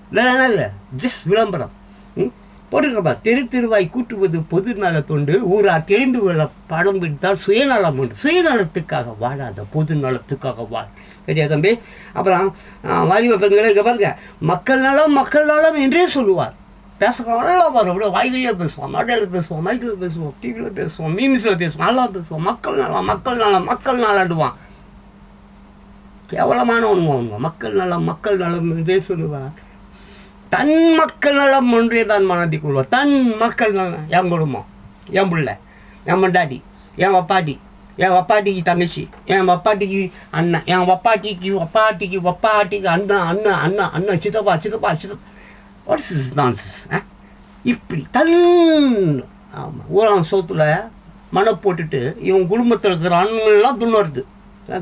இல்லை என்னது ஜஸ்ட் விளம்பரம் போட்டிருக்கப்பா. தெருவாய் கூட்டுவது பொது நலத்தொண்டு, ஊரார் தெரிந்து கொள்ள படம் பிடித்தால் சுயநலம் உண்டு. சுயநலத்துக்காக வாழாத பொது நலத்துக்காக வாழ். சரியா தம்பி? அப்புறம் வாலிப பெண்களை இங்கே பாருங்க, மக்கள் நலம் என்றே சொல்லுவார். பேசுகிறோம் நல்லா பாரு, அப்படியே வாய்கழியாக பேசுவோம், மேடையில் பேசுவோம், மைக்கில் பேசுவோம், டிவியில் பேசுவோம், மீம்ஸில் பேசுவோம், நல்லா பேசுவோம். மக்கள் நலண்டுவான். கேவலமானவனுங்க. மக்கள் நலம் என்றே சொல்லுவார். தன் மக்கள் நலம் ஒன்றே தான் மனதி கொள்வார். தன் மக்கள் நலம், என் குடும்பம், என் பிள்ளை, என் மண்டாட்டி, என் வப்பாட்டி, என் வப்பாட்டிக்கு தங்கச்சி, என் வப்பாட்டிக்கு அண்ணன், என் வப்பாட்டிக்கு அண்ணன் சித்தப்பா. What's is nonsense? இப்படி தன் ஆமாம் ஊரான் சோத்தில் மனை போட்டுட்டு இவன் குடும்பத்தில் இருக்கிற அண்ணெல்லாம் துண்ணுறது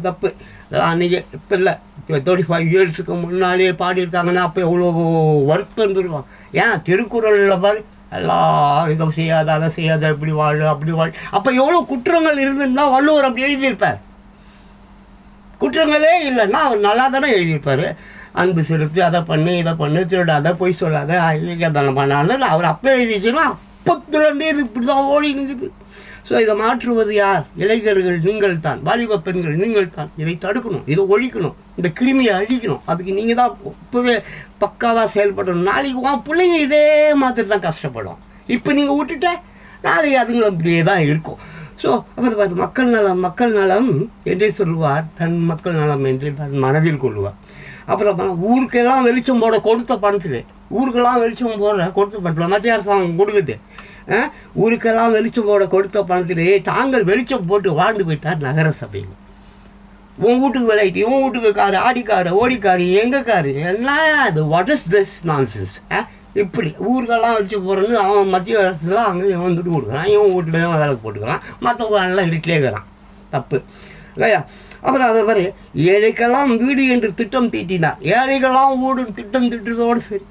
தப்பு. அன்றைக்கி இப்போ இல்லை, இப்போ 35 இயர்ஸுக்கு முன்னாலே பாடியிருக்காங்கன்னா அப்போ எவ்வளோ வருத்தம் இருந்துருவான். ஏன் திருக்குறளில் பாரு, எல்லாம் இதை செய்யாத அதை செய்யாத, இப்படி வாழ் அப்படி வாழ். அப்போ எவ்வளோ குற்றங்கள் இருந்துன்னா வள்ளுவர் அப்படி எழுதியிருப்பார். குற்றங்களே இல்லைன்னா அவர் நல்லா தானே எழுதியிருப்பார். அன்பு செலுத்து, அதை பண்ணு, இதை பண்ணு, திருடாத, பொய் சொல்லாத, ஐயதானம் பண்ணாத அவர் அப்போ எழுதிச்சுன்னா அப்பத்துலேருந்தே இது இப்படி தான் ஓடி நிற்குது. ஸோ இதை மாற்றுவது யார்? இளைஞர்கள் நீங்கள் தான், வாலிப பெண்கள் நீங்கள் தான். இதை தடுக்கணும், இதை ஒழிக்கணும், இந்த கிருமியை அழிக்கணும். அதுக்கு நீங்கள் தான் இப்போவே பக்காவாக செயல்படணும். நாளைக்கு உன் பிள்ளைங்க இதே மாதிரி தான் கஷ்டப்படும். இப்போ நீங்கள் விட்டுட்ட நாளைக்கு அதுங்களும் இப்படியே தான் இருக்கும். ஸோ அப்புறம் பார்த்து மக்கள் நலம் என்றே சொல்லுவார், தன் மக்கள் நலம் என்று தன் மனதில் கொள்வார். அப்புறம் ஊருக்கெல்லாம் வெளிச்சம் போட கொடுத்த பணத்தில், ஊருக்கெல்லாம் வெளிச்சம் போடுற கொடுத்த பணத்தில் மத்திய அரசாங்கம் கொடுக்குது. ஊருக்கெல்லாம் வெளிச்சம் போட கொடுத்த பணத்திலே தாங்கள் வெளிச்சம் போட்டு வாழ்ந்து போயிட்டார் நகர சபையில். உன் வீட்டுக்கு விளையாட்டு, இவன் வீட்டுக்கு காரு, ஆடிக்காரு, ஓடிக்காரு, எங்கள் காரு, எல்லாம் அது வாட் இஸ் திஸ் நான்சென்ஸ்? இப்படி ஊருக்கெல்லாம் வெளிச்சம் போகிறேன்னு அவன் மத்திய அரசுலாம் அங்கே வந்துட்டு கொடுக்குறான், இவன் வீட்டில் தான் வேலைக்கு போட்டுக்கிறான், மற்றவங்க எல்லாம் இருட்டிலே இருக்கிறான். தப்பு இல்லையா? அப்புறம் அதை மாதிரி ஏழைக்கெல்லாம் வீடு என்று திட்டம் தீட்டினார். ஏழைகள்லாம் வீடு திட்டம் திட்டத்தோடு சரி.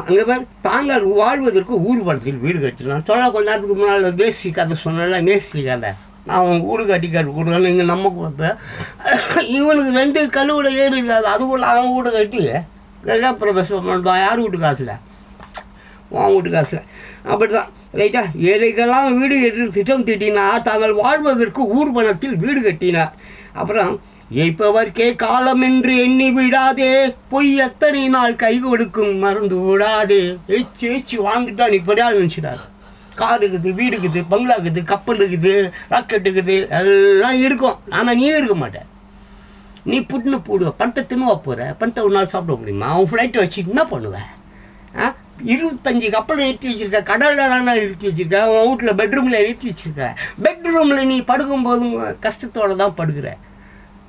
அங்கே பேர் தாங்கள் வாழ்வதற்கு ஊர்வலத்தில் வீடு கட்டினார். சொல்ல கொஞ்ச நேரத்துக்கு முன்னால் நேசி கதை சொன்னால, நேசி கதை. நான் அவன் வீடு கட்டி கொடுக்குறேன்னு இங்கே நமக்கு பார்த்தேன். இவனுக்கு 2 கழுவுட ஏறி இருக்காது, அதுக்குள்ள அவன் வீடு கட்டி பிரவேசம் பண்ணுவான். யார் வீட்டு காசில்? உன் வீட்டு காசில். அப்படி தான் ரைட்டா. ஏழைக்கெல்லாம் வீடு கட்டி திட்டம் திட்டினார். தாங்கள் வாழ்வதற்கு ஊர்வலத்தில் வீடு கட்டினார். அப்புறம் ஏய்ப்பவர்க்கே காலம் என்று எண்ணி விடாதே, பொய் எத்தனை நாள் கை கொடுக்கும் மறந்து விடாதே. ஏச்சு வாங்கிட்டா நீ பெரிய ஆள் நினச்சிடாது. கார் இருக்குது, வீடு இருக்குது, பங்களா இருக்குது, கப்பல் இருக்குது, ராக்கெட் இருக்குது, எல்லாம் இருக்கும். ஆனால் நீ இருக்க மாட்டேன். நீ புட்டுன்னு போடுவ, பணத்தை தின்னுவா போகிற, பணத்தை ஒரு நாள் சாப்பிட முடியுமா? அவன் ஃப்ளைட்டை வச்சு என்ன பண்ணுவேன்? 25 கப்பல் நிறுத்தி வச்சுருக்க, கடலில் நிறுத்தி வச்சுருக்க, அவன் வீட்டில் பெட்ரூமில் நிறுத்தி வச்சுருக்க. பெட்ரூமில் நீ படுக்கும்போதும் கஷ்டத்தோடு தான் படுக்கிற.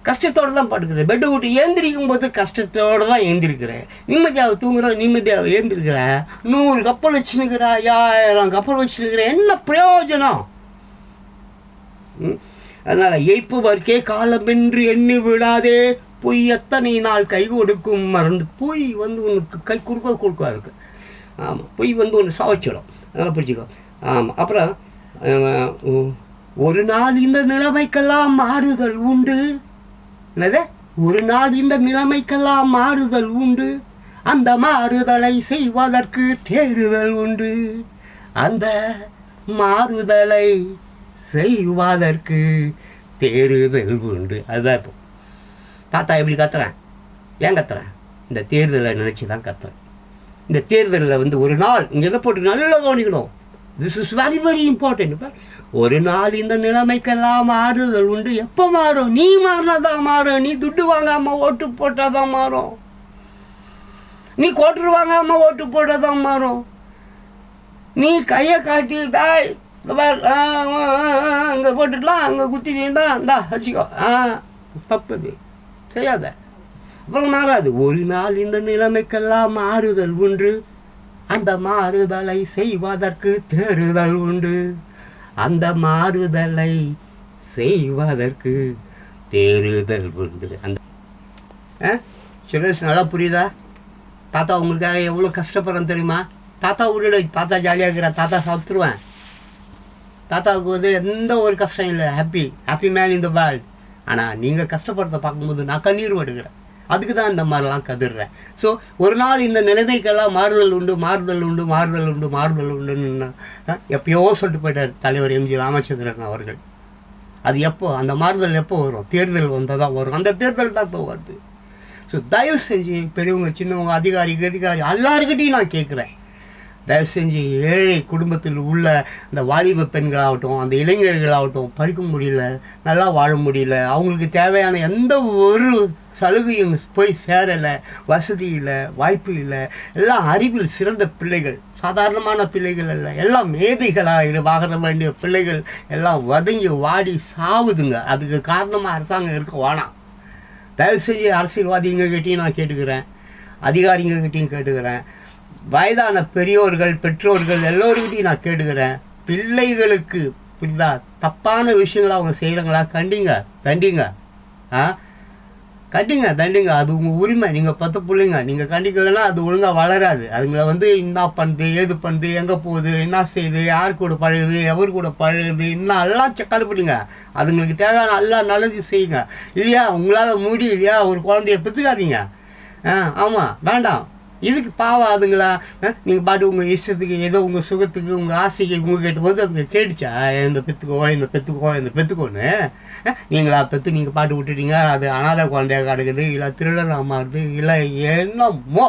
கஷ்டத்தோடு தான் படுக்கிறேன். பெட்டை விட்டு ஏந்திரிக்கும் போது கஷ்டத்தோடு தான் ஏந்திருக்கிறேன். நிம்மதியாக தூங்குறேன், நிம்மதியாக ஏந்திருக்கிறேன். 100 கப்பல் வச்சுருக்கிறா, 1000 கப்பல் வச்சுருக்கிறேன், என்ன பிரயோஜனம்? அதனால் எய்ப்பவர்க்கே காலமென்று எண்ணி விடாதே, பொய் எத்தனை நாள் கை கொடுக்கும் மறந்து. பொய் வந்து உனக்கு கை கொடுக்காது. ஆமாம், பொய் வந்து ஒன்று சாவச்சிடும். அதெல்லாம் பிடிச்சிக்கோ. ஆமாம். அப்புறம் ஒரு நாள் இந்த நிலைமைக்கெல்லாம் மாறுதல் உண்டு. என்னது? ஒரு நாள் இந்த நிலைமைக்கெல்லாம் மாறுதல் உண்டு, அந்த மாறுதலை செய்வதற்கு தேறுதல் உண்டு, அந்த மாறுதலை செய்வதற்கு தேறுதல் உண்டு. அதுதான் இப்போ தாத்தா எப்படி கத்துறேன்? ஏன் கத்துறேன்? இந்த தேர்தலை நினச்சி தான் கத்துறேன். இந்த தேர்தலில் வந்து ஒரு நாள் இங்கே என்ன போட்டு நல்லா கவனிக்கணும். This is very very important. ஒரு நாள் இந்த நிலைமைக்கெல்லாம் மாறுதல் உண்டு. எப்போ மாறும்? நீ மாறினாதான் மாறும். நீ துட்டு வாங்காமல் ஓட்டு போட்டால் தான் மாறும். நீ கோட்டு வாங்காமல் ஓட்டு போட்டால் தான் மாறும். நீ கையை காட்டிட்டா அங்கே போட்டுடலாம், அங்கே குத்திட்டா இந்தா வச்சுக்கோ, தப்புது, செய்யாத, அப்புறம் மாறாது. ஒரு நாள் இந்த நிலைமைக்கெல்லாம் மாறுதல் உண்டு, அந்த மாறுதலை செய்வதற்கு தேறுதல் உண்டு, அந்த மாறுதலை செய்வதற்கு தேறுதல் உண்டு. அந்த சில்ட்ரன்ஸ் நல்லா புரியுதா? தாத்தா உங்களுக்காக எவ்வளோ கஷ்டப்படுறேன்னு தெரியுமா? தாத்தா விட தாத்தா ஜாலியாக இருக்கிறா, தாத்தா சாப்பிட்டுருவேன். தாத்தாவுக்கு வந்து எந்த ஒரு கஷ்டம் இல்லை, happy man in the world. ஆனால் நீங்கள் கஷ்டப்படுறத பார்க்கும்போது நான் கண்ணீர் விடுகிறேன். அதுக்கு தான் இந்த மாதிரிலாம் கதிர்றேன். ஸோ ஒரு நாள் இந்த நிலைமைக்கெல்லாம் மாறுதல் உண்டு, மாறுதல் உண்டு, மாறுதல் உண்டு, மாறுதல் உண்டுன்னு எப்பயோ சொல்லிட்டு போயிட்டார் தலைவர் எம்ஜி ராமச்சந்திரன் அவர்கள். அது எப்போ? அந்த மாறுதல் எப்போ வரும்? தேர்தல் வந்தால் தான் வரும். அந்த தேர்தல் தான் இப்போ வருது. ஸோ தயவு செஞ்சு பெரியவங்க, சின்னவங்க, அதிகாரி எல்லாருக்கிட்டையும் நான் கேட்குறேன், தயவு செஞ்சு ஏழை குடும்பத்தில் உள்ள இந்த வாலிப பெண்களாகட்டும், அந்த இளைஞர்களாகட்டும், படிக்க முடியல, நல்லா வாழ முடியல, அவங்களுக்கு தேவையான எந்த ஒரு சலுகையும் போய் சேரலை, வசதி இல்லை, வாய்ப்பு இல்லை, எல்லாம் அறிவில் சிறந்த பிள்ளைகள், சாதாரணமான பிள்ளைகள் இல்லை, எல்லாம் மேதைகளாக வாழ வேண்டிய பிள்ளைகள் எல்லாம் வதங்கி வாடி சாவுதுங்க. அதுக்கு காரணமாக அரசாங்கம் இருக்க வேணாம். தயவு செஞ்சு அரசியல்வாதிங்கக்கிட்டையும் நான் கேட்டுக்கிறேன், அதிகாரிங்கக்கிட்டையும் கேட்டுக்கிறேன், வயதான பெரியோர்கள், பெற்றோர்கள் எல்லோருக்கிட்டையும் நான் கேட்டுக்கிறேன், பிள்ளைகளுக்கு புரியுதா, தப்பான விஷயங்களை அவங்க செய்கிறாங்களா, தண்டிங்க, தண்டிங்க. அது உங்கள் உரிமை. நீங்கள் 10 பிள்ளைங்க, நீங்கள் கண்டிக்கலைன்னா அது ஒழுங்காக வளராது. அதுங்களை வந்து என்ன பண்ணுது, ஏது பண்ணுது, எங்கே போகுது, என்ன செய்யுது, யார் கூட பழகுது, எவர் கூட பழகுது, இன்னும் எல்லாம் கண்டுபிடிங்க. அதுங்களுக்கு தேவையான எல்லாம் நல்லது செய்யுங்க. இல்லையா, உங்களால் முடியலையா ஒரு குழந்தைய பெற்றுக்காதீங்க. ஆமாம், வேண்டாம். இதுக்கு பாவம் அதுங்களா? நீங்கள் பாட்டு உங்கள் இஷ்டத்துக்கு ஏதோ உங்கள் சுகத்துக்கு உங்கள் ஆசைக்கு உங்கள் கேட்டும்போது அதுங்க கேட்டுச்சா இந்த பெற்றுக்கோன்னு நீங்களா பெற்று நீங்கள் பாட்டு விட்டுட்டீங்க, அது அனாதை குழந்தையாக கிடக்குது, இல்லை திருடனாக மாறுது, இல்லை என்னமோ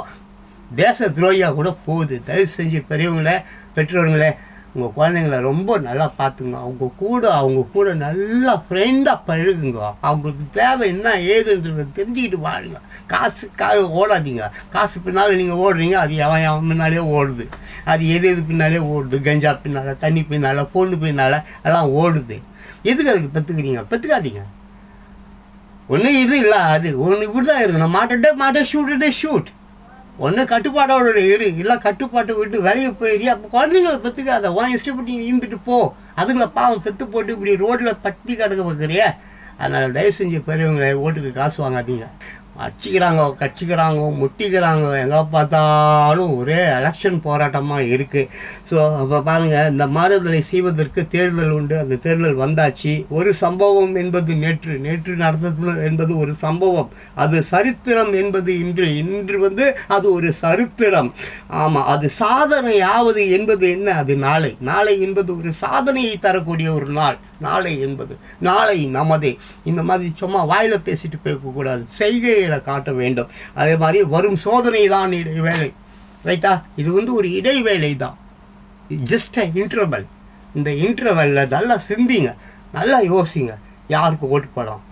தேச துரோகியாக கூட போகுது. தயவு செஞ்சு பெரியவங்களே, பெற்றோர்களே, உங்கள் குழந்தைங்கள ரொம்ப நல்லா பார்த்துங்க. அவங்க கூட நல்லா ஃப்ரெண்டாக பழகுங்க. அவங்களுக்கு தேவை என்ன ஏதுன்றதை தெரிஞ்சுக்கிட்டு வாழுங்க. காசுக்காக ஓடாதீங்க. காசு பின்னால் நீங்கள் ஓடுறீங்க, அது அவன் பின்னாலே ஓடுது. அது எது பின்னாலே ஓடுது. கஞ்சா பின்னால், தண்ணி பின்னால், பொண்ணு பின்னால் எல்லாம் ஓடுது. எதுக்கு அதுக்கு பெற்றுக்காதீங்க. ஒன்று இது இல்லை, அது ஒன்று இப்படி தான் இருக்கணும். மாட்டே ஷூட். ஒன்று கட்டுப்பாடோட இல்லை கட்டுப்பாட்டை விட்டு வேலையை போயிரு. அப்போ குழந்தைங்களை பெற்றுக்காத, உன் இஷ்டப்பட்டு இருந்துட்டு போ. அதுங்களை பாவம் பெற்று போட்டு இப்படி ரோட்டில் பட்டி கிடக்க பார்க்குறிய. அதனால் தயவு செஞ்சு பெரியவங்களை ஓட்டுக்கு காசு வாங்காதீங்க. கட்சிக்கிறாங்க, முட்டிக்கிறாங்க. எங்கே பார்த்தாலும் ஒரே எலெக்ஷன் போராட்டமாக இருக்குது. ஸோ அப்போ பாருங்கள், இந்த மாறுதலை செய்வதற்கு தேர்தல் உண்டு. அந்த தேர்தல் வந்தாச்சு. ஒரு சம்பவம் என்பது நேற்று நடந்தது என்பது ஒரு சம்பவம். அது சரித்திரம் என்பது இன்று வந்து அது ஒரு சரித்திரம். ஆமாம், அது சாதனை ஆவது என்பது என்ன? அது நாளை என்பது ஒரு சாதனையை தரக்கூடிய ஒரு நாளை நமதே. இந்த மாதிரி சும்மா வாயில் பேசிட்டு போகக்கூடாது, செய்கைகளை காட்ட வேண்டும். அதே மாதிரி வரும் சோதனை தான் இடைவேளை, ரைட்டா? இது வந்து ஒரு இடைவேளை தான், ஜஸ்ட் இன்டர்வல். இந்த இன்டர்வலில் நல்லா சிந்திங்க, நல்லா யோசிங்க. யாருக்கு ஓட்டு போடலாம்,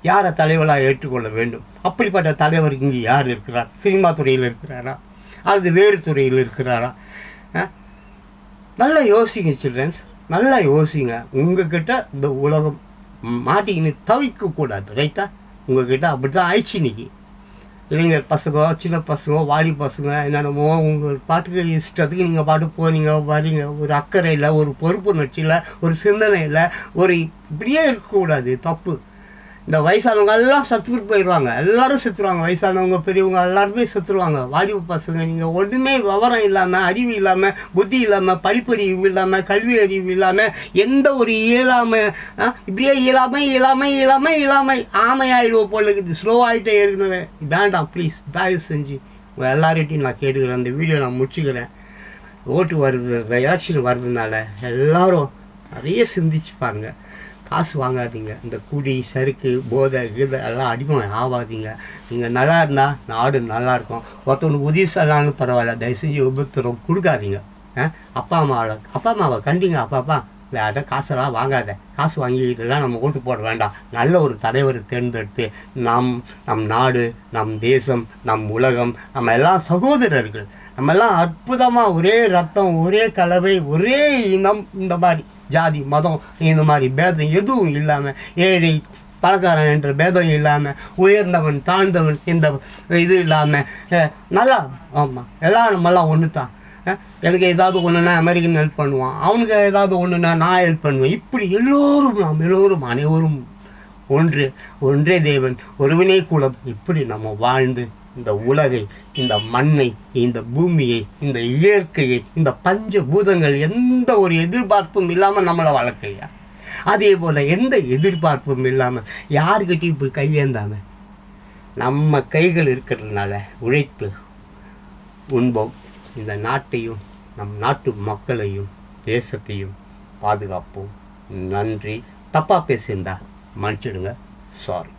யாரை தலைவராக ஏற்றுக்கொள்ள வேண்டும், அப்படிப்பட்ட தலைவர் இங்கே யார் இருக்கிறார்? சினிமா துறையில் இருக்கிறாரா அல்லது வேறு துறையில் இருக்கிறாரா? நல்லா யோசிங்க சில்ட்ரன்ஸ், நல்லா யோசிங்க. உங்ககிட்ட இந்த உலகம் மாட்டிக்கின்னு தவிக்கக்கூடாது, ரைட்டா? உங்கள்கிட்ட அப்படி தான் ஆயிடுச்சு இன்னைக்கு. இளைஞர் பசங்க, சின்ன பசங்க, வாடி பசங்க என்னென்னமோ உங்கள் பாட்டுக்கு இஷ்டத்துக்கு நீங்கள் பாட்டு போகிறீங்க வரீங்க. ஒரு அக்கறை இல்லை, ஒரு பொறுப்புணர்ச்சி இல்லை, ஒரு சிந்தனை இல்லை, ஒரு இப்படியே இருக்கக்கூடாது, தப்பு. இந்த வயசானவங்க எல்லாம் சத்துட்டு போயிடுவாங்க, எல்லோரும் செத்துருவாங்க. வயசானவங்க பெரியவங்க எல்லாருமே செத்துருவாங்க. வாலிப பசங்க நீங்கள் ஒன்றுமே விவரம் இல்லாமல், அறிவு இல்லாமல், புத்தி இல்லாமல், படிப்பறிவு இல்லாமல், கல்வி அறிவு இல்லாமல், எந்த ஒரு இயலாமல் இப்படியே இயலாமை ஆமையாயிடுவோம் போல இருக்குது. ஸ்லோவாகிட்டே ஏற்கனவே வேண்டாம். ப்ளீஸ் தயவு செஞ்சு உங்கள் எல்லார்கிட்டையும் நான் கேட்டுக்கிறேன். அந்த வீடியோ நான் முடிச்சுக்கிறேன். ஓட்டு வருது, எலெக்ஷன் வருதுனால எல்லோரும் நிறைய சிந்திச்சு பாருங்கள். காசு வாங்காதீங்க. இந்த குடி, சறுக்கு, போதை கீதை எல்லாம் அடிமை ஆகாதீங்க. நீங்கள் நல்லா இருந்தால் நாடு நல்லாயிருக்கும். ஒருத்தவனுக்கு உதவி செய்யலான்னு பரவாயில்ல, தயவு செஞ்சு உபத்திரம் கொடுக்காதீங்க. அப்பா அம்மாவை கண்டிங்க. அப்பா வேற காசெல்லாம் வாங்காத. காசு வாங்கிக்கிட்டுலாம் நம்ம ஓட்டு போட வேண்டாம். நல்ல ஒரு தலைவரை தேர்ந்தெடுத்து நம் நாடு, நம் தேசம், நம் உலகம், நம்ம எல்லாம் சகோதரர்கள். நம்ம எல்லாம் அற்புதமாக ஒரே ரத்தம், ஒரே கலவை, ஒரே இனம், இந்த மாதிரி ஜாதி மதம் இந்த மாதிரி பேதம் எதுவும் இல்லாமல், ஏழை பணக்காரன் என்ற பேதம் இல்லாமல், உயர்ந்தவன் தாழ்ந்தவன் இந்த இது இல்லாமல் நல்லா, ஆமாம் எல்லாம் நம்மெல்லாம் ஒன்று தான். எனக்கு ஏதாவது ஒன்றுனா அமெரிக்கன் ஹெல்ப் பண்ணுவான், அவனுக்கு ஏதாவது ஒன்றுனா நான் ஹெல்ப் பண்ணுவேன். இப்படி நாம் எல்லோரும் அனைவரும் ஒன்றே தேவன், ஒருவனே குலம். இப்படி நம்ம வாழ்ந்து இந்த உலகை, இந்த மண்ணை, இந்த பூமியை, இந்த இயற்கையை, இந்த பஞ்ச பூதங்கள் எந்த ஒரு எதிர்பார்ப்பும் இல்லாமல் நம்மளை வளர்க்கலையா? அதே போல் எந்த எதிர்பார்ப்பும் இல்லாமல் யாருக்கிட்டையும் போய் கையேந்தாம நம்ம கைகள் இருக்கிறதுனால உழைத்து உண்போம். இந்த நாட்டையும் நம் நாட்டு மக்களையும் தேசத்தையும் பாதுகாப்போம். நன்றி. தப்பாக பேசியிருந்தா மன்னிச்சிடுங்க. சாரி.